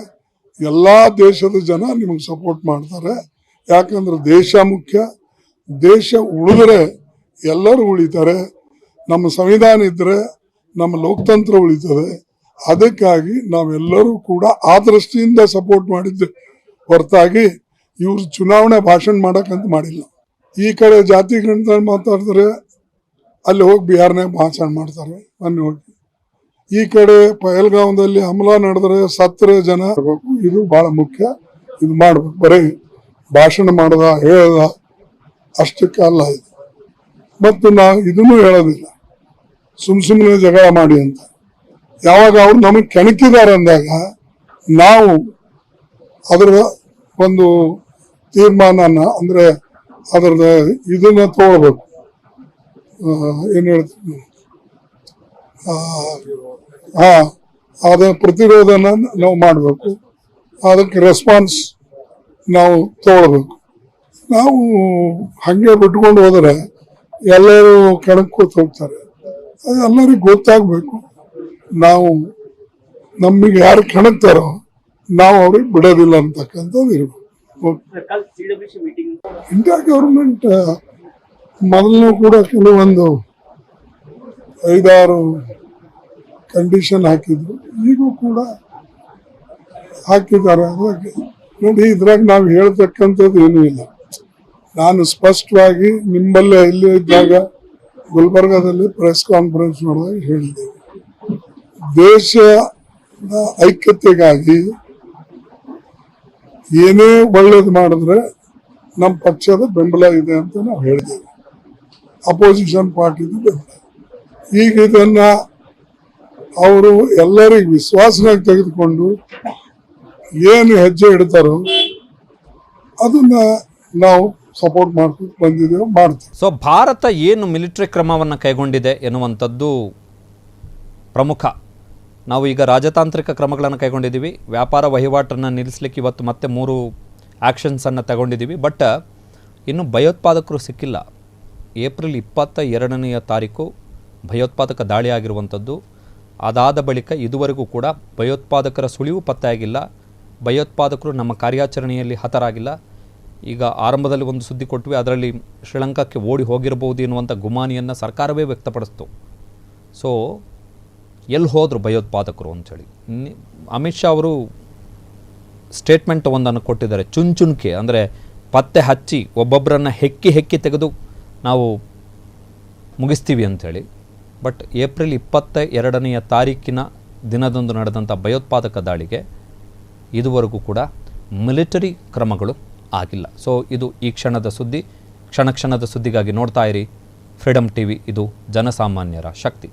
ಎಲ್ಲ ದೇಶದ ಜನ ನಿಮಗೆ ಸಪೋರ್ಟ್ ಮಾಡ್ತಾರೆ. ಯಾಕಂದ್ರೆ ದೇಶ ಮುಖ್ಯ. ದೇಶ ಉಳಿದ್ರೆ ಎಲ್ಲರೂ ಉಳಿತಾರೆ. ನಮ್ಮ ಸಂವಿಧಾನ ಇದ್ರೆ ನಮ್ಮ ಲೋಕತಂತ್ರ ಉಳಿತದೆ. ಅದಕ್ಕಾಗಿ ನಾವೆಲ್ಲರೂ ಕೂಡ ಆ ದೃಷ್ಟಿಯಿಂದ ಸಪೋರ್ಟ್ ಮಾಡಿದ್ದೆ ಹೊರತಾಗಿ ಇವ್ರು ಚುನಾವಣೆ ಭಾಷಣ ಮಾಡಕ್ಕಂತ ಮಾಡಿಲ್ಲ. ಈ ಕಡೆ ಜಾತಿ ಗಣಿತ ಮಾತಾಡಿದ್ರೆ ಅಲ್ಲಿ ಹೋಗಿ ಬಿಹಾರ್ನಾಗ ಭಾಷಣ ಮಾಡ್ತಾರೆ. ಮೊನ್ನೆ ಹೋಗಿ ಈ ಕಡೆ ಪಹಲ್ಗಾಂವದಲ್ಲಿ ಹಮಲಾ ನಡೆದ್ರೆ 17 ಜನ, ಇದು ಬಹಳ ಮುಖ್ಯ. ಇದು ಮಾಡ್ಬೇಕು. ಬರೀ ಭಾಷಣ ಮಾಡದ ಹೇಳದ ಅಷ್ಟಕ್ಕೆ ಅಲ್ಲ ಇದು. ಮತ್ತು ನಾವು ಇದನ್ನು ಹೇಳೋದಿಲ್ಲ ಸುಮ್ಮನೆ ಜಗಳ ಮಾಡಿ ಅಂತ. ಯಾವಾಗ ಅವ್ರು ನಮಗೆ ಕೆಣಕಿದ್ದಾರೆ ಅಂದಾಗ ನಾವು ಅದರ ಒಂದು ತೀರ್ಮಾನನ ಅಂದ್ರೆ ಅದರದ ಇದನ್ನ ತಗೊಳ್ಬೇಕು. ಏನು ಹೇಳ್ತೀನಿ, ಅದ ಪ್ರತಿರೋಧನ ನಾವು ಮಾಡಬೇಕು. ಅದಕ್ಕೆ ರೆಸ್ಪಾನ್ಸ್ ನಾವು ತಗೊಳ್ಬೇಕು. ನಾವು ಹಂಗೆ ಬಿಟ್ಕೊಂಡು ಹೋದರೆ ಎಲ್ಲರೂ ಕೆಣಕೋತ ಹೋಗ್ತಾರೆ. ಅದು ಎಲ್ಲರಿಗೂ ಗೊತ್ತಾಗಬೇಕು. ನಾವು ನಮಗೆ ಯಾರು ಕೆಣಕ್ತಾರೋ ನಾವು ಅವ್ರಿಗೆ ಬಿಡೋದಿಲ್ಲ ಅಂತಕ್ಕಂಥದ್ದು ಇರ್ಬೇಕು. ಇಂಡಿಯಾ ಗೌರ್ಮೆಂಟ್ ಮೊದಲು ಕೂಡ ಕೆಲವೊಂದು 5-6 ಕಂಡೀಷನ್ ಹಾಕಿದ್ರು, ಈಗೂ ಕೂಡ ಹಾಕಿದ್ದಾರೆ. ಅದ್ರಾಗ ನೋಡಿ, ಇದ್ರಾಗ ನಾವು ಹೇಳ್ತಕ್ಕಂಥದ್ದು ಏನೂ ಇಲ್ಲ. ನಾನು ಸ್ಪಷ್ಟವಾಗಿ ನಿಮ್ಮಲ್ಲೇ ಇಲ್ಲಿ ಇದ್ದಾಗ ಗುಲ್ಬರ್ಗಾದಲ್ಲಿ ಪ್ರೆಸ್ ಕಾನ್ಫರೆನ್ಸ್ ಮಾಡಿದಾಗ ಹೇಳಿದ್ದೇವೆ, ದೇಶದ ಐಕ್ಯತೆಗಾಗಿ ಏನೇ ಒಳ್ಳೇದು ಮಾಡಿದ್ರೆ ನಮ್ಮ ಪಕ್ಷದ ಬೆಂಬಲ ಇದೆ ಅಂತ ನಾವು ಹೇಳಿದ್ದೇವೆ, ಅಪೋಸಿಷನ್ ಪಾರ್ಟಿದು ಬೆಂಬಲ. ಈಗ ಇದನ್ನ ಅವರು ಎಲ್ಲರಿಗೂ ವಿಶ್ವಾಸನಾಗಿ ತೆಗೆದುಕೊಂಡು ಏನು ಹೆಜ್ಜೆ ಇಡ್ತಾರೋ ಅದನ್ನ ನಾವು ಸಪೋರ್ಟ್ ಮಾಡ್ಕೊಂಡು ಬಂದಿದ್ದೇವೆ, ಮಾಡ್ತೀವಿ. ಸೊ ಭಾರತ ಏನು ಮಿಲಿಟರಿ ಕ್ರಮವನ್ನು ಕೈಗೊಂಡಿದೆ ಎನ್ನುವಂಥದ್ದು ಪ್ರಮುಖ. ನಾವು ಈಗ ರಾಜತಾಂತ್ರಿಕ ಕ್ರಮಗಳನ್ನು ಕೈಗೊಂಡಿದ್ದೀವಿ, ವ್ಯಾಪಾರ ವಹಿವಾಟನ್ನು ನಿಲ್ಲಿಸಲಿಕ್ಕೆ ಇವತ್ತು ಮತ್ತೆ 3 ಆ್ಯಕ್ಷನ್ಸನ್ನು ತಗೊಂಡಿದ್ದೀವಿ. ಬಟ್ ಇನ್ನು ಭಯೋತ್ಪಾದಕರು ಸಿಕ್ಕಿಲ್ಲ. ಏಪ್ರಿಲ್ 22ನೇ ತಾರೀಕು ಭಯೋತ್ಪಾದಕ ದಾಳಿ ಆಗಿರುವಂಥದ್ದು. ಅದಾದ ಬಳಿಕ ಇದುವರೆಗೂ ಕೂಡ ಭಯೋತ್ಪಾದಕರ ಸುಳಿವು ಪತ್ತೆಯಾಗಿಲ್ಲ, ಭಯೋತ್ಪಾದಕರು ನಮ್ಮ ಕಾರ್ಯಾಚರಣೆಯಲ್ಲಿ ಹತರಾಗಿಲ್ಲ. ಈಗ ಆರಂಭದಲ್ಲಿ ಒಂದು ಸುದ್ದಿ ಕೊಟ್ವಿ, ಅದರಲ್ಲಿ ಶ್ರೀಲಂಕಾಕ್ಕೆ ಓಡಿ ಹೋಗಿರಬಹುದು ಎನ್ನುವಂಥ ಗುಮಾನಿಯನ್ನು ಸರ್ಕಾರವೇ ವ್ಯಕ್ತಪಡಿಸ್ತು. ಸೊ ಎಲ್ಲಿ ಹೋದರು ಭಯೋತ್ಪಾದಕರು ಅಂಥೇಳಿ ಅಮಿತ್ ಶಾ ಅವರು ಸ್ಟೇಟ್ಮೆಂಟ್ ಒಂದನ್ನು ಕೊಟ್ಟಿದ್ದಾರೆ. ಚುಂಚುಣಿಕೆ ಅಂದರೆ ಪತ್ತೆ ಹಚ್ಚಿ ಒಬ್ಬೊಬ್ಬರನ್ನು ಹೆಕ್ಕಿ ತೆಗೆದು ನಾವು ಮುಗಿಸ್ತೀವಿ ಅಂಥೇಳಿ. ಬಟ್ ಏಪ್ರಿಲ್ 22ನೇ ತಾರೀಕಿನ ದಿನದಂದು ನಡೆದಂಥ ಭಯೋತ್ಪಾದಕ ದಾಳಿಗೆ ಇದುವರೆಗೂ ಕೂಡ ಮಿಲಿಟರಿ ಕ್ರಮಗಳು ಆಗಿಲ್ಲ. ಸೊ ಇದು ಈ ಕ್ಷಣದ ಸುದ್ದಿ. ಕ್ಷಣದ ಸುದ್ದಿಗಾಗಿ ನೋಡ್ತಾ ಇರಿ ಫ್ರೀಡಮ್ ಟಿವಿ. ಇದು ಜನಸಾಮಾನ್ಯರ ಶಕ್ತಿ.